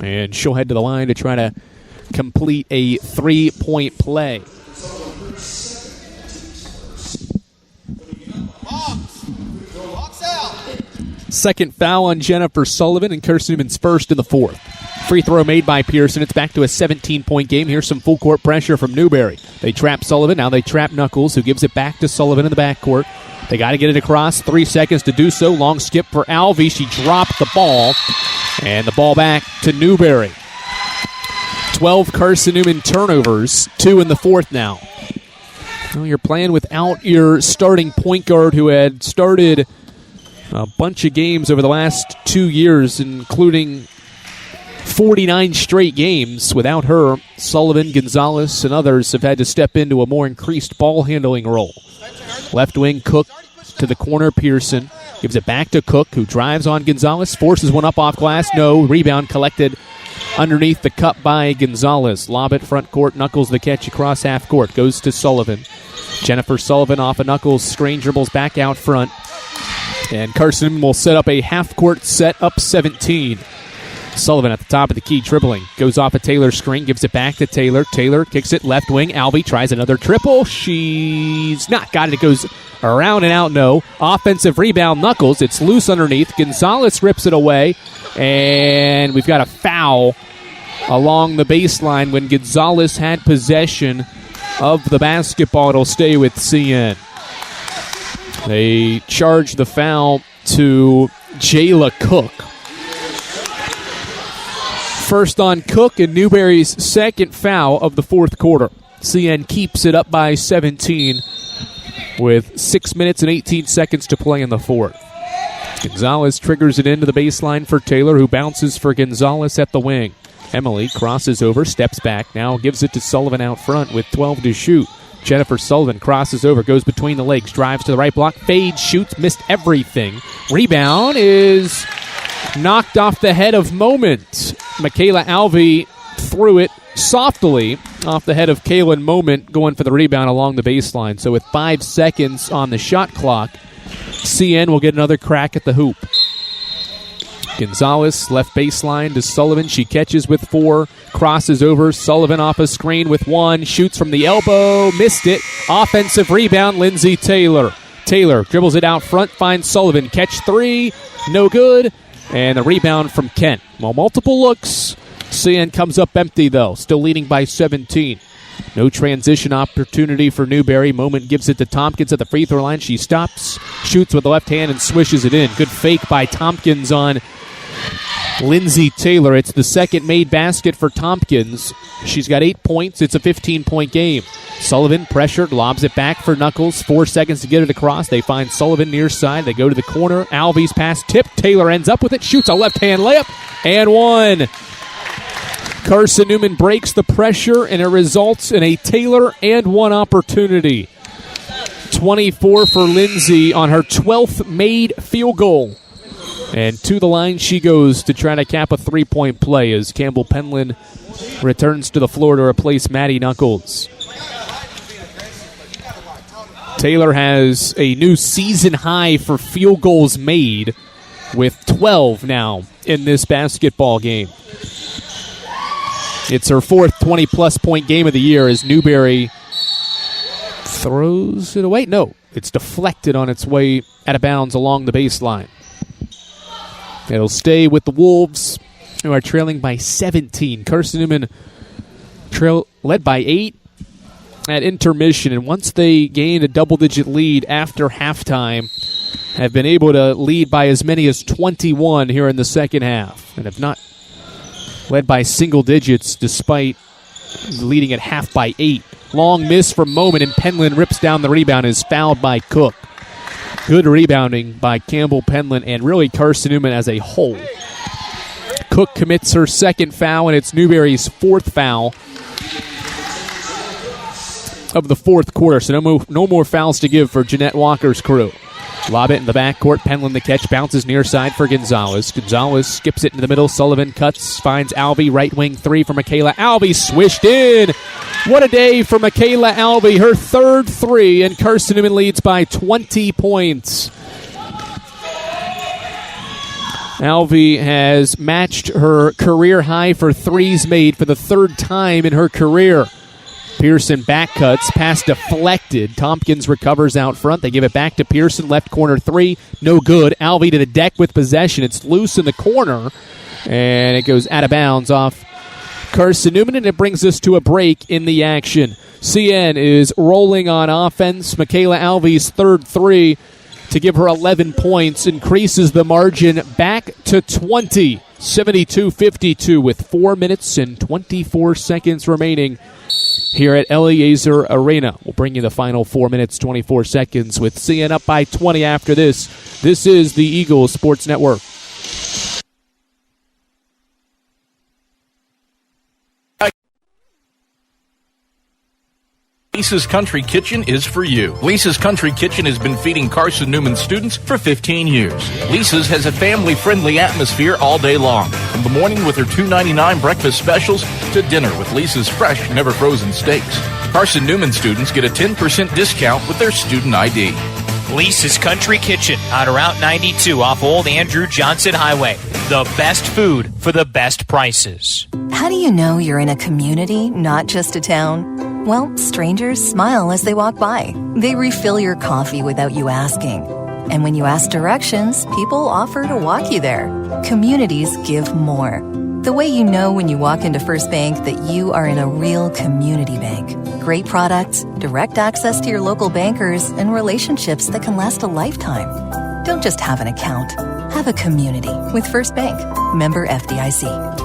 And she'll head to the line to try to complete a 3-point play. Second foul on Jennifer Sullivan, and Carson-Newman's first in the fourth. Free throw made by Pearson. It's back to a 17-point game. Here's some full court pressure from Newberry. They trap Sullivan. Now they trap Knuckles, who gives it back to Sullivan in the backcourt. They got to get it across. 3 seconds to do so. Long skip for Alvey. She dropped the ball. And the ball back to Newberry. 12 Carson-Newman turnovers. 2 in the fourth now. Well, you're playing without your starting point guard who had started a bunch of games over the last 2 years, including 49 straight games. Without her, Sullivan, Gonzalez, and others have had to step into a more increased ball handling role. Left wing, Cook to the corner. Pearson gives it back to Cook, who drives on Gonzalez, forces one up off glass. No. Rebound collected underneath the cup by Gonzalez. Lob it front court. Knuckles the catch across half court. Goes to Sullivan. Jennifer Sullivan off of Knuckles. Screen dribbles back out front. And Carson will set up a half court set, up 17. Sullivan at the top of the key, dribbling. Goes off a Taylor screen, gives it back to Taylor. Taylor kicks it left wing. Alvey tries another triple. She's not got it. It goes around and out, no. Offensive rebound, Knuckles. It's loose underneath. Gonzalez rips it away. And we've got a foul along the baseline when Gonzalez had possession of the basketball. It'll stay with CN. They charge the foul to Jayla Cook. First on Cook and Newberry's second foul of the fourth quarter. CN keeps it up by 17 with 6 minutes and 18 seconds to play in the fourth. Gonzalez triggers it into the baseline for Taylor, who bounces for Gonzalez at the wing. Emily crosses over, steps back, now gives it to Sullivan out front with 12 to shoot. Jennifer Sullivan crosses over, goes between the legs, drives to the right block, fades, shoots, missed everything. Rebound is knocked off the head of Moment. Michaela Alvey threw it softly off the head of Kaylin Moment, going for the rebound along the baseline. So with 5 seconds on the shot clock, CN will get another crack at the hoop. Gonzalez left baseline to Sullivan. She catches with 4, crosses over. Sullivan off a screen with 1, shoots from the elbow, missed it. Offensive rebound, Lindsay Taylor. Taylor dribbles it out front, finds Sullivan. Catch 3, no good. And the rebound from Kent. Well, multiple looks. CN comes up empty, though. Still leading by 17. No transition opportunity for Newberry. Moment gives it to Tompkins at the free throw line. She stops, shoots with the left hand, and swishes it in. Good fake by Tompkins on Lindsay Taylor. It's the second made basket for Tompkins. She's got 8 points. It's a 15-point game. Sullivan pressured, lobs it back for Knuckles. 4 seconds to get it across. They find Sullivan near side. They go to the corner. Alvey's pass tip. Taylor ends up with it. Shoots a left-hand layup. And 1. Carson-Newman breaks the pressure, and it results in a Taylor and 1 opportunity. 24 for Lindsay on her 12th made field goal. And to the line she goes to try to cap a 3-point play as Campbell Penland returns to the floor to replace Maddie Knuckles. Taylor has a new season high for field goals made with 12 now in this basketball game. It's her 4th 20-plus point game of the year as Newberry throws it away. No, it's deflected on its way out of bounds along the baseline. It'll stay with the Wolves, who are trailing by 17. Carson-Newman led by 8 at intermission, and once they gained a double-digit lead after halftime, have been able to lead by as many as 21 here in the second half, and have not led by single digits despite leading at half by 8. Long miss from Moment, and Penland rips down the rebound, is fouled by Cook. Good rebounding by Campbell Penland and really Carson-Newman as a whole. Cook commits her second foul, and it's Newberry's 4th foul of the fourth quarter. So no more fouls to give for Jeanette Walker's crew. Lob it in the backcourt. Penland the catch, bounces near side for Gonzalez. Gonzalez skips it in the middle. Sullivan cuts, finds Alvey. Right wing 3 for Michaela Alvey. Swished in. What a day for Michaela Alvey. Her 3rd 3, and Carson-Newman leads by 20 points. Alvey has matched her career high for threes made for the 3rd time in her career. Pearson back cuts, pass deflected. Tompkins recovers out front. They give it back to Pearson, left corner three, no good. Alvey to the deck with possession. It's loose in the corner, and it goes out of bounds off Carson-Newman, and it brings us to a break in the action. CN is rolling on offense. Michaela Alvey's third three to give her 11 points increases the margin back to 20. 72-52 with 4 minutes and 24 seconds remaining here at Eliezer Arena. We'll bring you the final 4 minutes, 24 seconds with CN up by 20 after this. This is the Eagles Sports Network. Lisa's Country Kitchen is for you. Lisa's Country Kitchen has been feeding Carson-Newman students for 15 years. Lisa's has a family-friendly atmosphere all day long. From the morning with her $2.99 breakfast specials to dinner with Lisa's fresh, never-frozen steaks. Carson-Newman students get a 10% discount with their student ID. Lisa's Country Kitchen on Route 92 off Old Andrew Johnson Highway. The best food for the best prices. How do you know you're in a community, not just a town? Well, strangers smile as they walk by. They refill your coffee without you asking. And when you ask directions, people offer to walk you there. Communities give more. The way you know when you walk into First Bank that you are in a real community bank. Great products, direct access to your local bankers, and relationships that can last a lifetime. Don't just have an account. Have a community with First Bank. Member FDIC.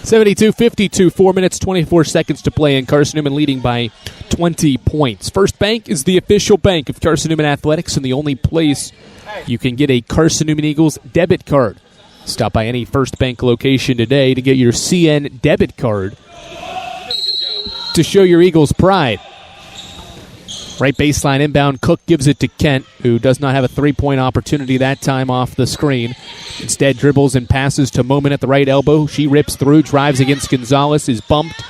72-52, 4 minutes, 24 seconds to play, and Carson-Newman leading by 20 points. First Bank is the official bank of Carson-Newman Athletics and the only place you can get a Carson-Newman Eagles debit card. Stop by any First Bank location today to get your CN debit card to show your Eagles pride. Right baseline inbound, Cook gives it to Kent, who does not have a three-point opportunity that time off the screen. Instead, dribbles and passes to Moment at the right elbow. She rips through, drives against Gonzalez, is bumped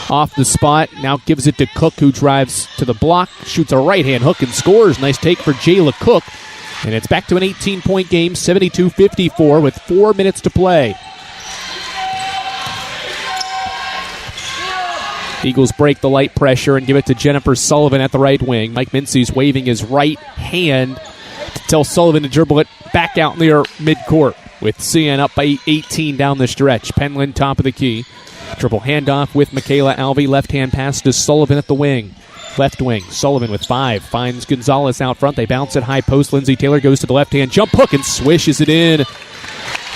off the spot. Now gives it to Cook, who drives to the block, shoots a right-hand hook and scores. Nice take for Jayla Cook. And it's back to an 18-point game, 72-54 with 4 minutes to play. Eagles break the light pressure and give it to Jennifer Sullivan at the right wing. Mike Mincy's waving his right hand to tell Sullivan to dribble it back out near midcourt with CN up by 18 down the stretch. Penland top of the key. Dribble handoff with Michaela Alvey. Left-hand pass to Sullivan at the wing. Left wing, Sullivan with 5. Finds Gonzalez out front. They bounce it high post. Lindsey Taylor goes to the left-hand jump hook and swishes it in.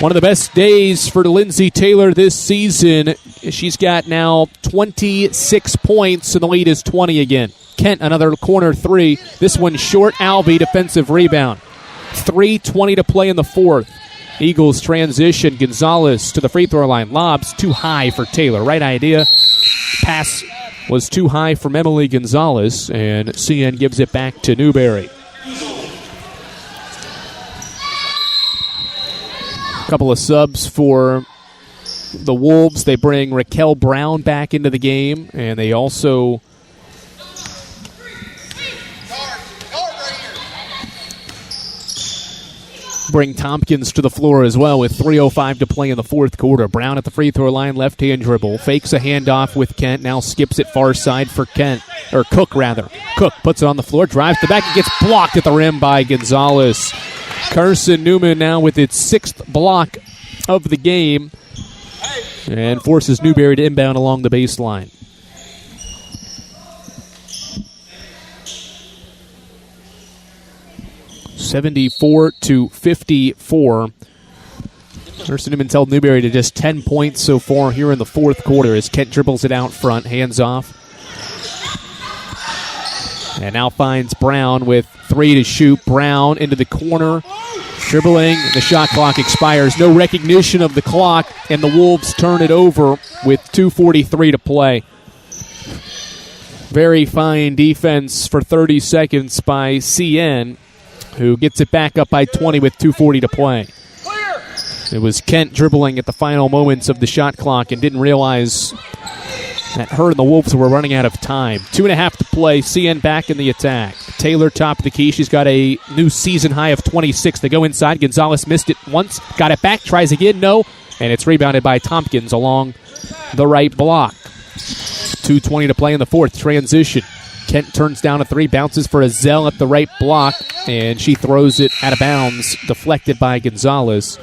One of the best days for Lindsey Taylor this season. She's got now 26 points, and the lead is 20 again. Kent, another corner three. This one short. Alvey, defensive rebound. 3:20 to play in the fourth. Eagles transition. Gonzalez to the free throw line. Lobs too high for Taylor. Right idea. Pass was too high from Emily Gonzalez, and CN gives it back to Newberry. Couple of subs for the Wolves. They bring Raquel Brown back into the game, and they also bring Tompkins to the floor as well with 3:05 to play in the fourth quarter. Brown at the free throw line, left-hand dribble, fakes a handoff with Kent, now skips it far side for Cook rather. Cook puts it on the floor, drives to the back, and gets blocked at the rim by Gonzalez. Carson-Newman now with its 6th block of the game and forces Newberry to inbound along the baseline. (74-54). Carson-Newman held Newberry to just 10 points so far here in the fourth quarter as Kent dribbles it out front, hands off. And now finds Brown with 3 to shoot. Brown into the corner. Dribbling. The shot clock expires. No recognition of the clock. And the Wolves turn it over with 2:43 to play. Very fine defense for 30 seconds by CN, who gets it back up by 20 with 2:40 to play. It was Kent dribbling at the final moments of the shot clock and didn't realize that her and the Wolves were running out of time. 2.5 to play. CN back in the attack. Taylor top of the key. She's got a new season high of 26. They go inside. Gonzalez missed it once. Got it back. Tries again. No. And it's rebounded by Tompkins along the right block. 2:20 to play in the fourth. Transition. Kent turns down a three. Bounces for Azell at the right block. And she throws it out of bounds. Deflected by Gonzalez.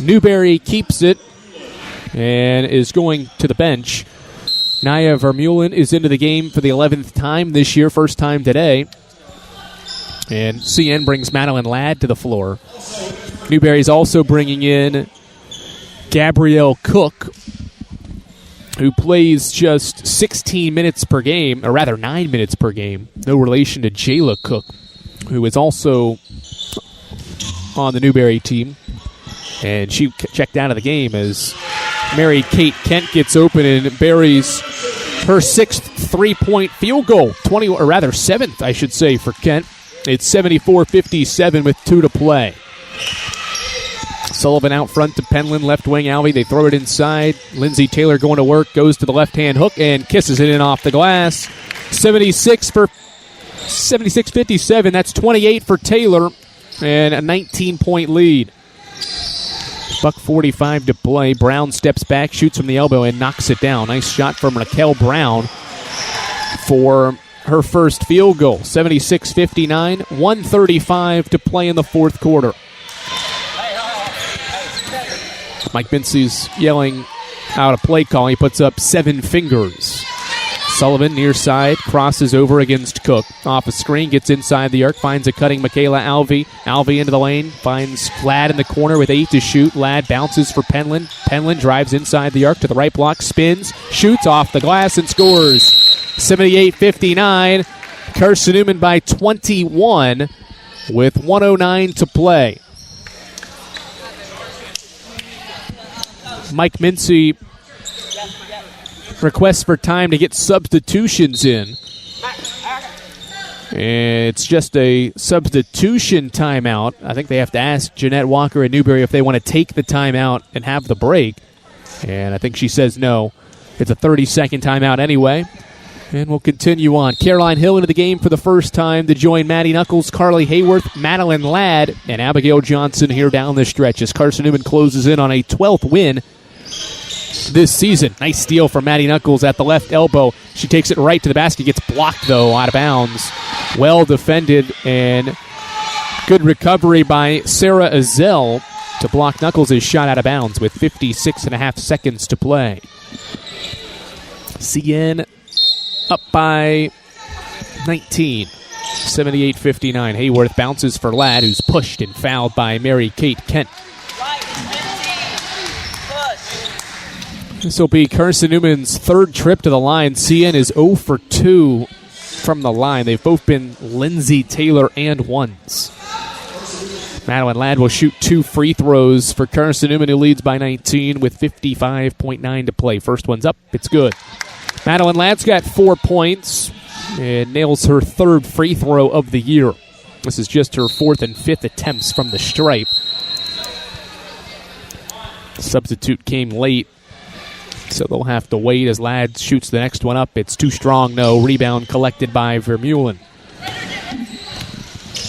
Newberry keeps it and is going to the bench. Naya Vermeulen is into the game for the 11th time this year, first time today. And CN brings Madeline Ladd to the floor. Newberry's also bringing in Gabrielle Cook, who plays just 16 minutes per game, or rather 9 minutes per game. No relation to Jayla Cook, who is also on the Newberry team. And she checked out of the game as Mary Kate Kent gets open and buries her 6th three-point field goal. 7th, I should say, for Kent. It's 74-57 with 2 to play. Sullivan out front to Penland, left wing Alvey. They throw it inside. Lindsay Taylor going to work, goes to the left-hand hook and kisses it in off the glass. 76-57. That's 28 for Taylor and a 19-point lead. $1:45 to play. Brown steps back, shoots from the elbow, and knocks it down. Nice shot from Raquel Brown for her first field goal. 76-59, 1:35 to play in the fourth quarter. Mike Mincy's yelling out a play call. He puts up 7 fingers. Sullivan near side, crosses over against Cook. Off a screen, gets inside the arc, finds a cutting Michaela Alvey. Alvey into the lane, finds Ladd in the corner with 8 to shoot. Ladd bounces for Penland. Penland drives inside the arc to the right block, spins, shoots off the glass, and scores. 78-59. Carson-Newman by 21 with 1:09 to play. Mike Mincy requests for time to get substitutions in. It's just a substitution timeout. I think they have to ask Jeanette Walker and Newberry if they want to take the timeout and have the break. And I think she says no. It's a 30-second timeout anyway. And we'll continue on. Caroline Hill into the game for the first time to join Maddie Knuckles, Carly Hayworth, Madeline Ladd, and Abigail Johnson here down the stretch as Carson-Newman closes in on a 12th win this season. Nice steal from Maddie Knuckles at the left elbow. She takes it right to the basket. Gets blocked, though, out of bounds. Well defended and good recovery by Sarah Azell to block Knuckles' shot out of bounds with 56.5 seconds to play. CN up by 19. 78-59. Hayworth bounces for Ladd, who's pushed and fouled by Mary Kate Kent. This will be Carson-Newman's third trip to the line. CN is 0 for 2 from the line. They've both been Lindsay Taylor and ones. Madeline Ladd will shoot 2 free throws for Carson-Newman, who leads by 19 with 55.9 to play. First one's up. It's good. Madeline Ladd's got 4 points and nails her 3rd free throw of the year. This is just her 4th and 5th attempts from the stripe. Substitute came late, so they'll have to wait as Ladd shoots the next one up. It's too strong, no. Rebound collected by Vermeulen.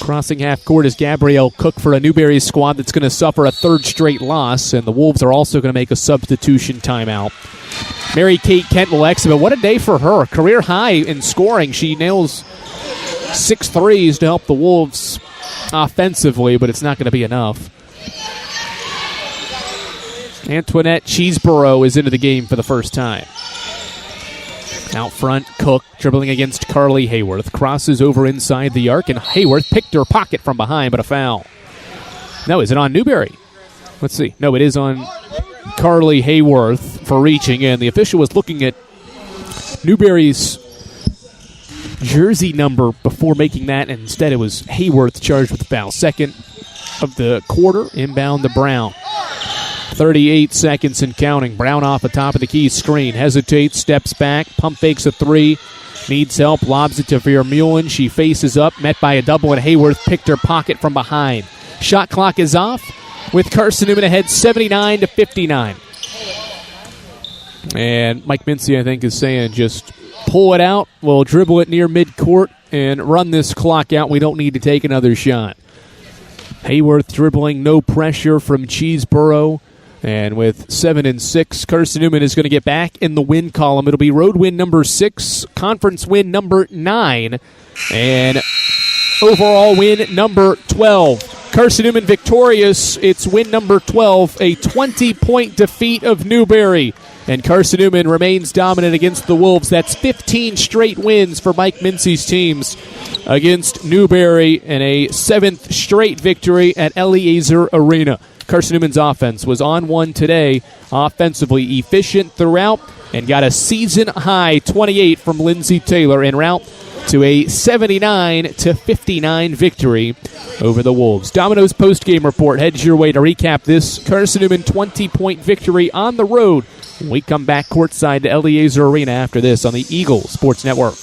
Crossing half court is Gabrielle Cook for a Newberry squad that's going to suffer a 3rd straight loss, and the Wolves are also going to make a substitution timeout. Mary Kate Kent will exit, but what a day for her. Career high in scoring. She nails 6 threes to help the Wolves offensively, but it's not going to be enough. Antoinette Cheeseborough is into the game for the first time. Out front, Cook dribbling against Carly Hayworth. Crosses over inside the arc, and Hayworth picked her pocket from behind, but a foul. No, is it on Newberry? Let's see. No, it is on Carly Hayworth for reaching in. The official was looking at Newberry's jersey number before making that, and instead it was Hayworth charged with the foul. Second of the quarter, inbound to Brown. 38 seconds and counting. Brown off the top of the key screen. Hesitates, steps back, pump fakes a 3. Needs help, lobs it to Vermeulen. She faces up, met by a double, and Hayworth picked her pocket from behind. Shot clock is off with Carson-Newman ahead 79-59. And Mike Mincy, I think, is saying just pull it out. We'll dribble it near midcourt and run this clock out. We don't need to take another shot. Hayworth dribbling, no pressure from Cheeseboro. And with 7 and 6, Carson-Newman is going to get back in the win column. It'll be road win number 6, conference win number 9, and overall win number 12. Carson-Newman victorious. It's win number 12, a 20-point defeat of Newberry. And Carson-Newman remains dominant against the Wolves. That's 15 straight wins for Mike Mincy's teams against Newberry, and a 7th straight victory at Eliezer Arena. Carson-Newman's offense was on one today, offensively efficient throughout, and got a season-high 28 from Lindsey Taylor en route to a 79-59 victory over the Wolves. Domino's postgame report heads your way to recap this Carson-Newman 20-point victory on the road when we come back courtside to Eliezer Arena after this on the Eagle Sports Network.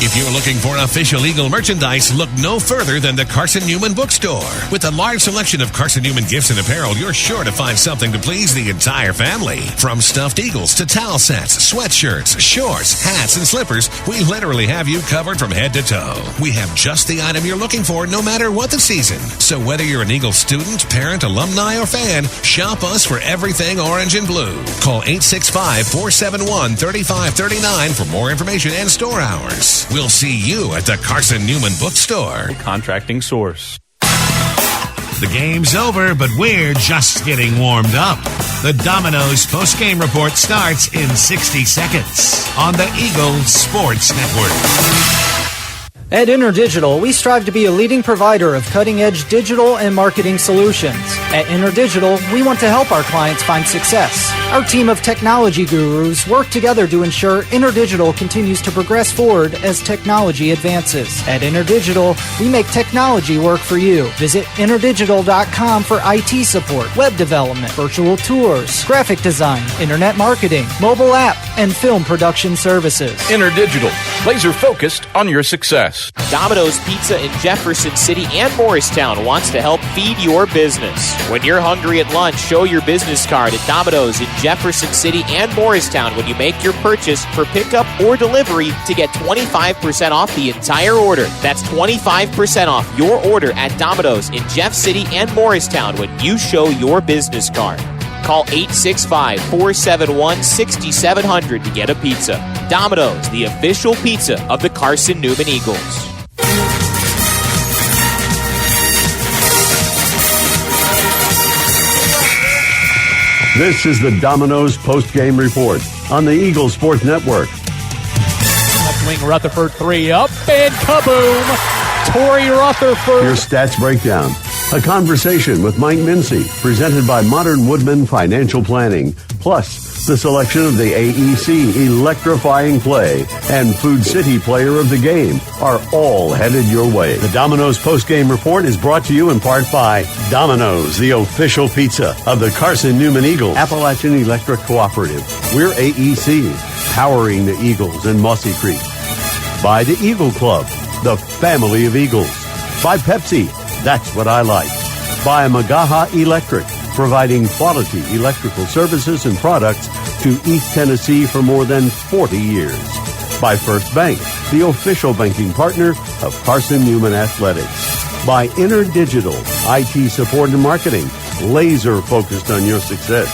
If you're looking for official Eagle merchandise, look no further than the Carson-Newman Bookstore. With a large selection of Carson-Newman gifts and apparel, you're sure to find something to please the entire family. From stuffed eagles to towel sets, sweatshirts, shorts, hats, and slippers, we literally have you covered from head to toe. We have just the item you're looking for no matter what the season. So whether you're an Eagle student, parent, alumni, or fan, shop us for everything orange and blue. Call 865-471-3539 for more information and store hours. We'll see you at the Carson-Newman Bookstore. Contracting source. The game's over, but we're just getting warmed up. The Domino's postgame report starts in 60 seconds on the Eagle Sports Network. At InterDigital, we strive to be a leading provider of cutting-edge digital and marketing solutions. At InterDigital, we want to help our clients find success. Our team of technology gurus work together to ensure InterDigital continues to progress forward as technology advances. At InterDigital, we make technology work for you. Visit interdigital.com for IT support, web development, virtual tours, graphic design, internet marketing, mobile app, and film production services. InterDigital, laser-focused on your success. Domino's Pizza in Jefferson City and Morristown wants to help feed your business. When you're hungry at lunch, show your business card at Domino's in Jefferson City and Morristown when you make your purchase for pickup or delivery to get 25% off the entire order. That's 25% off your order at Domino's in Jeff City and Morristown when you show your business card. Call 865-471-6700 to get a pizza. Domino's, the official pizza of the Carson-Newman Eagles. This is the Domino's postgame report on the Eagle Sports Network. Left wing Rutherford 3 up and kaboom! Torrey Rutherford. Your stats breakdown. A conversation with Mike Mincy, presented by Modern Woodman Financial Planning, plus the selection of the AEC Electrifying Play and Food City Player of the Game are all headed your way. The Domino's postgame report is brought to you in part by Domino's, the official pizza of the Carson-Newman Eagles, Appalachian Electric Cooperative. We're AEC, powering the Eagles in Mossy Creek. By the Eagle Club, the family of Eagles. By Pepsi, that's what I like. By Magaha Electric, providing quality electrical services and products to East Tennessee for more than 40 years. By First Bank, the official banking partner of Carson-Newman Athletics. By InterDigital, IT support and marketing, laser focused on your success.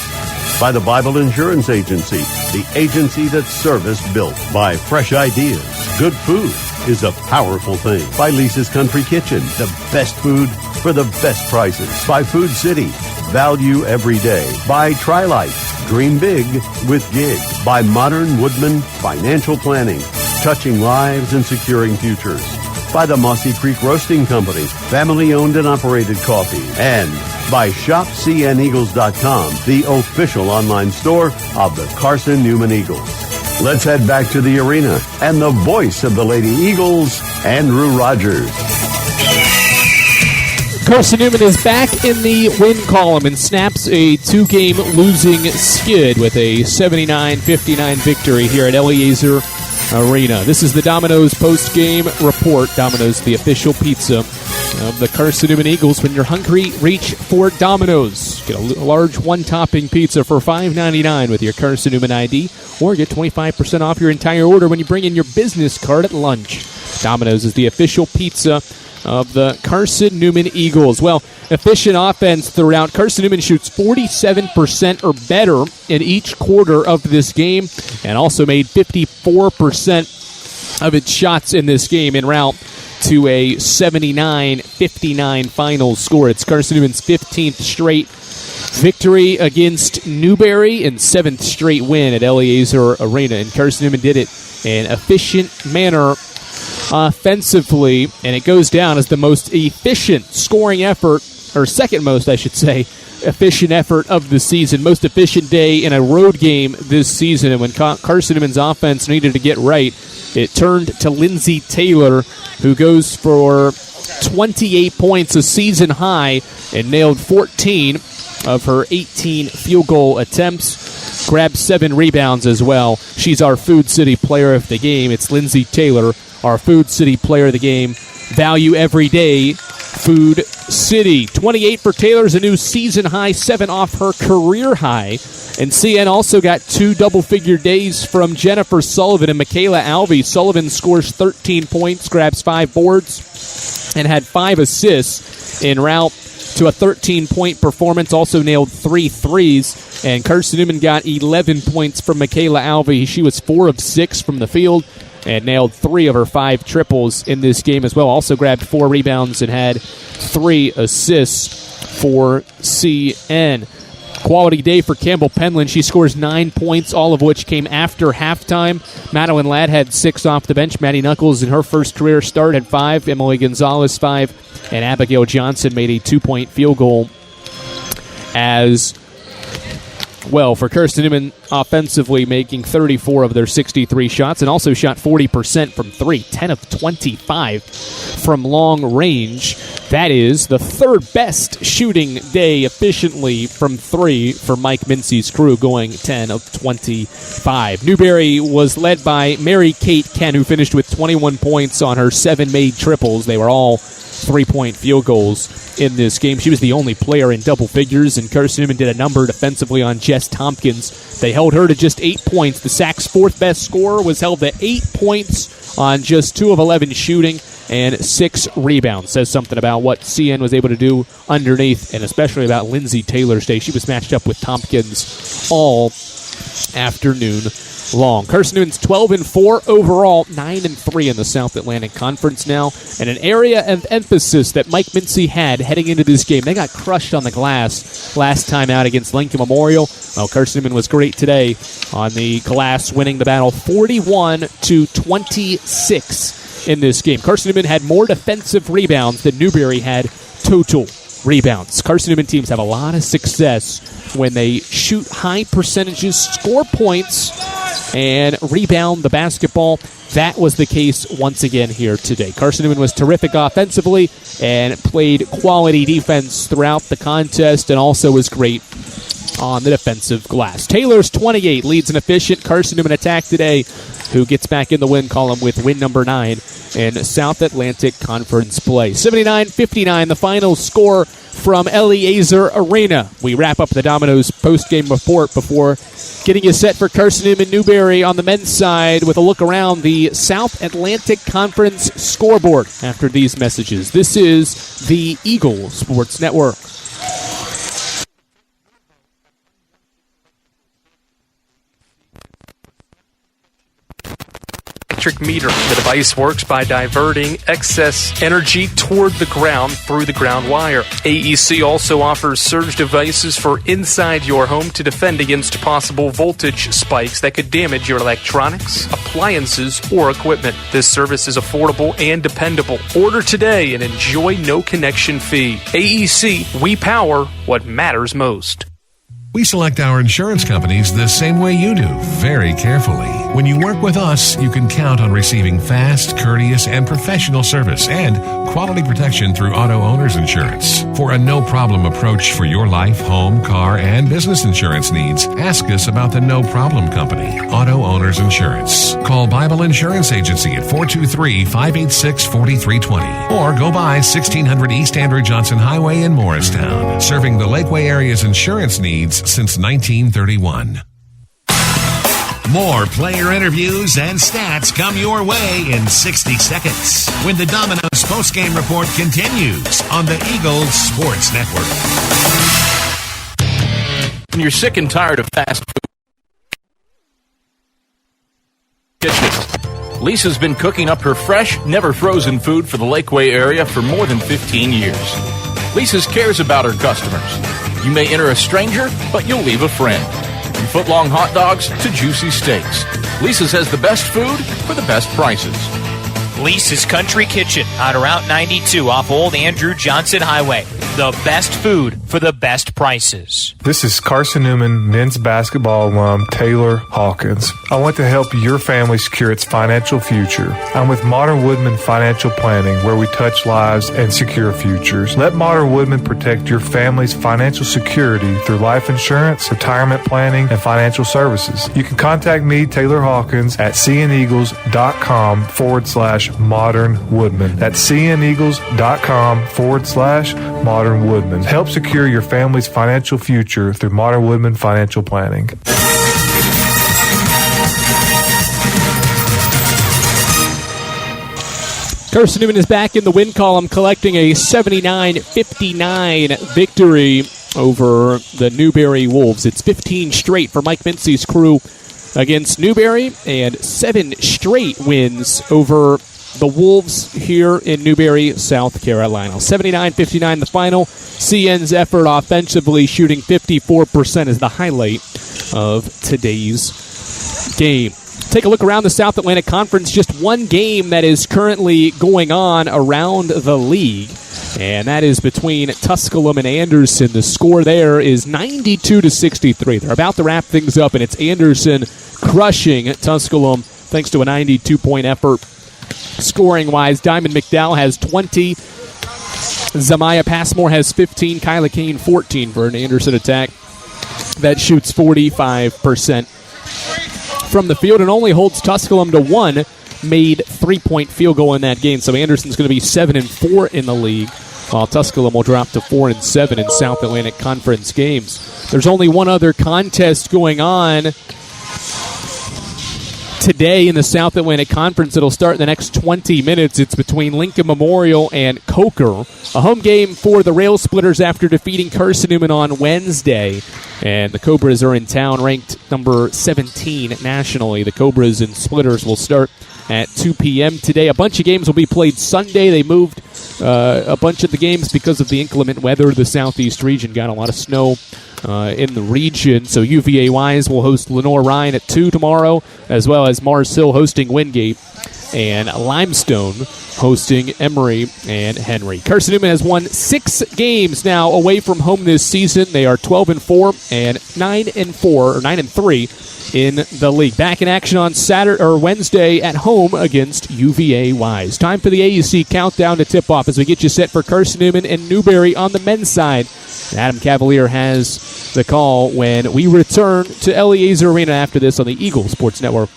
By the Bible Insurance Agency, the agency that's service built. By Fresh Ideas, good food is a powerful thing. By Lisa's Country Kitchen, the best food for the best prices. By Food City, value every day. By Tri-Light, dream big with Gig. By Modern Woodman Financial Planning, touching lives and securing futures. By the Mossy Creek Roasting Company, family owned and operated coffee. And by ShopCNEagles.com, the official online store of the Carson-Newman Eagles. Let's head back to the arena and the voice of the Lady Eagles, Andrew Rogers. Carson-Newman is back in the win column and snaps a two-game losing skid with a 79-59 victory here at Eliezer Arena. This is the Domino's post-game report. Domino's, the official pizza of the Carson-Newman Eagles. When you're hungry, reach for Domino's. Get a large one-topping pizza for $5.99 with your Carson-Newman ID, or get 25% off your entire order when you bring in your business card at lunch. Domino's is the official pizza of the Carson-Newman Eagles. Well, efficient offense throughout. Carson-Newman shoots 47% or better in each quarter of this game, and also made 54% of its shots in this game en route to a 79-59 final score. It's Carson-Newman's 15th straight victory against Newberry and 7th straight win at Eliezer Arena. And Carson-Newman did it in an efficient manner offensively, and it goes down as the most efficient scoring effort, or second most, I should say, efficient effort of the season. Most efficient day in a road game this season. And when Carson-Newman's offense needed to get right, it turned to Lindsey Taylor, who goes for 28 points, a season high, and nailed 14 of her 18 field goal attempts. Grabbed 7 rebounds as well. She's our Food City player of the game. It's Lindsey Taylor, our Food City player of the game. Value every day, Food City. 28 for Taylor's a new season high, 7 off her career high. And CN also got 2 double-figure days from Jennifer Sullivan and Michaela Alvey. Sullivan scores 13 points, grabs 5 boards, and had 5 assists en route to a 13-point performance. Also nailed 3 threes. And Carson-Newman got 11 points from Michaela Alvey. She was 4 of 6 from the field and nailed 3 of her 5 triples in this game as well. Also grabbed 4 rebounds and had 3 assists for CN. Quality day for Campbell Penland. She scores 9 points, all of which came after halftime. Madeline Ladd had 6 off the bench. Maddie Knuckles in her first career start had 5. Emily Gonzalez 5. And Abigail Johnson made a 2-point field goal as well for Carson-Newman, offensively making 34 of their 63 shots, and also shot 40% from 3, 10 of 25 from long range. That is the third best shooting day efficiently from 3 for Mike Mincy's crew, going 10 of 25. Newberry was led by Mary Kate Ken, who finished with 21 points on her 7 made triples. They were all 3-point field goals in this game. She was the only player in double figures, and Carson-Newman did a number defensively on Jess Tompkins. They held her to just 8 points. The Sacs' 4th best scorer was held to 8 points on just 2 of 11 shooting and 6 rebounds. Says something about what CN was able to do underneath, and especially about Lindsey Taylor's day. She was matched up with Tompkins all afternoon long. Carson-Newman's 12-4 overall, 9-3 in the South Atlantic Conference now, and an area of emphasis that Mike Mincy had heading into this game. They got crushed on the glass last time out against Lincoln Memorial. Well, Carson-Newman was great today on the glass, winning the battle 41-26 in this game. Carson-Newman had more defensive rebounds than Newberry had total rebounds. Carson-Newman teams have a lot of success when they shoot high percentages, score points, and rebound the basketball. That was the case once again here today. Carson-Newman was terrific offensively and played quality defense throughout the contest, and also was great on the defensive glass. Taylor's 28 leads an efficient Carson-Newman attack today, who gets back in the win column with win number 9 in South Atlantic Conference play. 79-59, the final score from Eliezer Arena. We wrap up the Domino's post-game report before getting you set for Carson-Newman Newberry on the men's side with a look around the South Atlantic Conference scoreboard after these messages. This is the Eagle Sports Network. Meter. The device works by diverting excess energy toward the ground through the ground wire. AEC also offers surge devices for inside your home to defend against possible voltage spikes that could damage your electronics, appliances, or equipment. This service is affordable and dependable. Order today and enjoy no connection fee. AEC, we power what matters most. We select our insurance companies the same way you do, very carefully. When you work with us, you can count on receiving fast, courteous, and professional service and quality protection through Auto Owners Insurance. For a no-problem approach for your life, home, car, and business insurance needs, ask us about the No Problem Company, Auto Owners Insurance. Call Bible Insurance Agency at 423-586-4320 or go by 1600 East Andrew Johnson Highway in Morristown, serving the Lakeway area's insurance needs since 1931. More player interviews and stats come your way in 60 seconds when the Domino's postgame report continues on the Eagles Sports Network. When you're sick and tired of fast food kitchens, Lisa's been cooking up her fresh, never frozen food for the Lakeway area for more than 15 years. Lisa's cares about her customers. You may enter a stranger, but you'll leave a friend. From foot-long hot dogs to juicy steaks, Lisa's has the best food for the best prices. Lisa's Country Kitchen on Route 92 off Old Andrew Johnson Highway. The best food for the best prices. This is Carson-Newman men's basketball alum Taylor Hawkins. I want to help your family secure its financial future. I'm with Modern Woodman Financial Planning, where we touch lives and secure futures. Let Modern Woodman protect your family's financial security through life insurance, retirement planning, and financial services. You can contact me, Taylor Hawkins, at cneagles.com/Modern Woodman. That's cneagles.com/Modern Woodman. Help secure your family's financial future through Modern Woodman Financial Planning. Carson-Newman is back in the win column, collecting a 79-59 victory over the Newberry Wolves. It's 15 straight for Mike Mincy's crew against Newberry and 7 straight wins over the Wolves here in Newberry, South Carolina. 79-59 the final. CN's effort offensively, shooting 54%, is the highlight of today's game. Take a look around the South Atlantic Conference. Just one game that is currently going on around the league, and that is between Tusculum and Anderson. The score there is 92-63. They're about to wrap things up, and it's Anderson crushing Tusculum thanks to a 92-point effort. Scoring-wise, Diamond McDowell has 20. Zamaya Passmore has 15. Kyla Kane 14 for an Anderson attack that shoots 45% from the field and only holds Tusculum to one made 3-point field goal in that game. So Anderson's going to be 7-4 in the league, while Tusculum will drop to 4-7 in South Atlantic Conference games. There's only one other contest going on today in the South Atlantic Conference. It'll start in the next 20 minutes. It's between Lincoln Memorial and Coker. A home game for the Rail Splitters after defeating Carson-Newman on Wednesday. And the Cobras are in town, ranked number 17 nationally. The Cobras and Splitters will start at 2 p.m. today. A bunch of games will be played Sunday. They moved a bunch of the games because of the inclement weather. The Southeast region got a lot of snow in the region. So UVA Wise will host Lenore Ryan at 2 tomorrow, as well as Mars Hill hosting Wingate, and Limestone hosting Emory and Henry. Carson-Newman has won 6 games now away from home this season. They are 12-4 and 9-3 in the league. Back in action on Saturday or Wednesday at home against UVA Wise. Time for the AUC countdown to tip-off as we get you set for Carson-Newman and Newberry on the men's side. Adam Cavalier has the call when we return to Eliezer Arena after this on the Eagle Sports Network.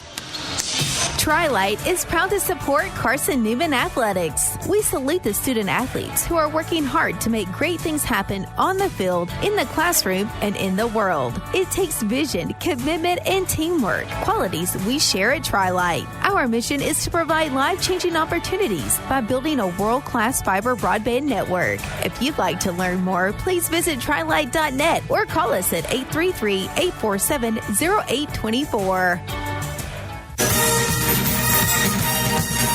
Tri-Light is proud to support Carson-Newman Athletics. We salute the student athletes who are working hard to make great things happen on the field, in the classroom, and in the world. It takes vision, commitment, and teamwork, qualities we share at Tri-Light. Our mission is to provide life-changing opportunities by building a world-class fiber broadband network. If you'd like to learn more, please visit trilight.net or call us at 833-847-0824.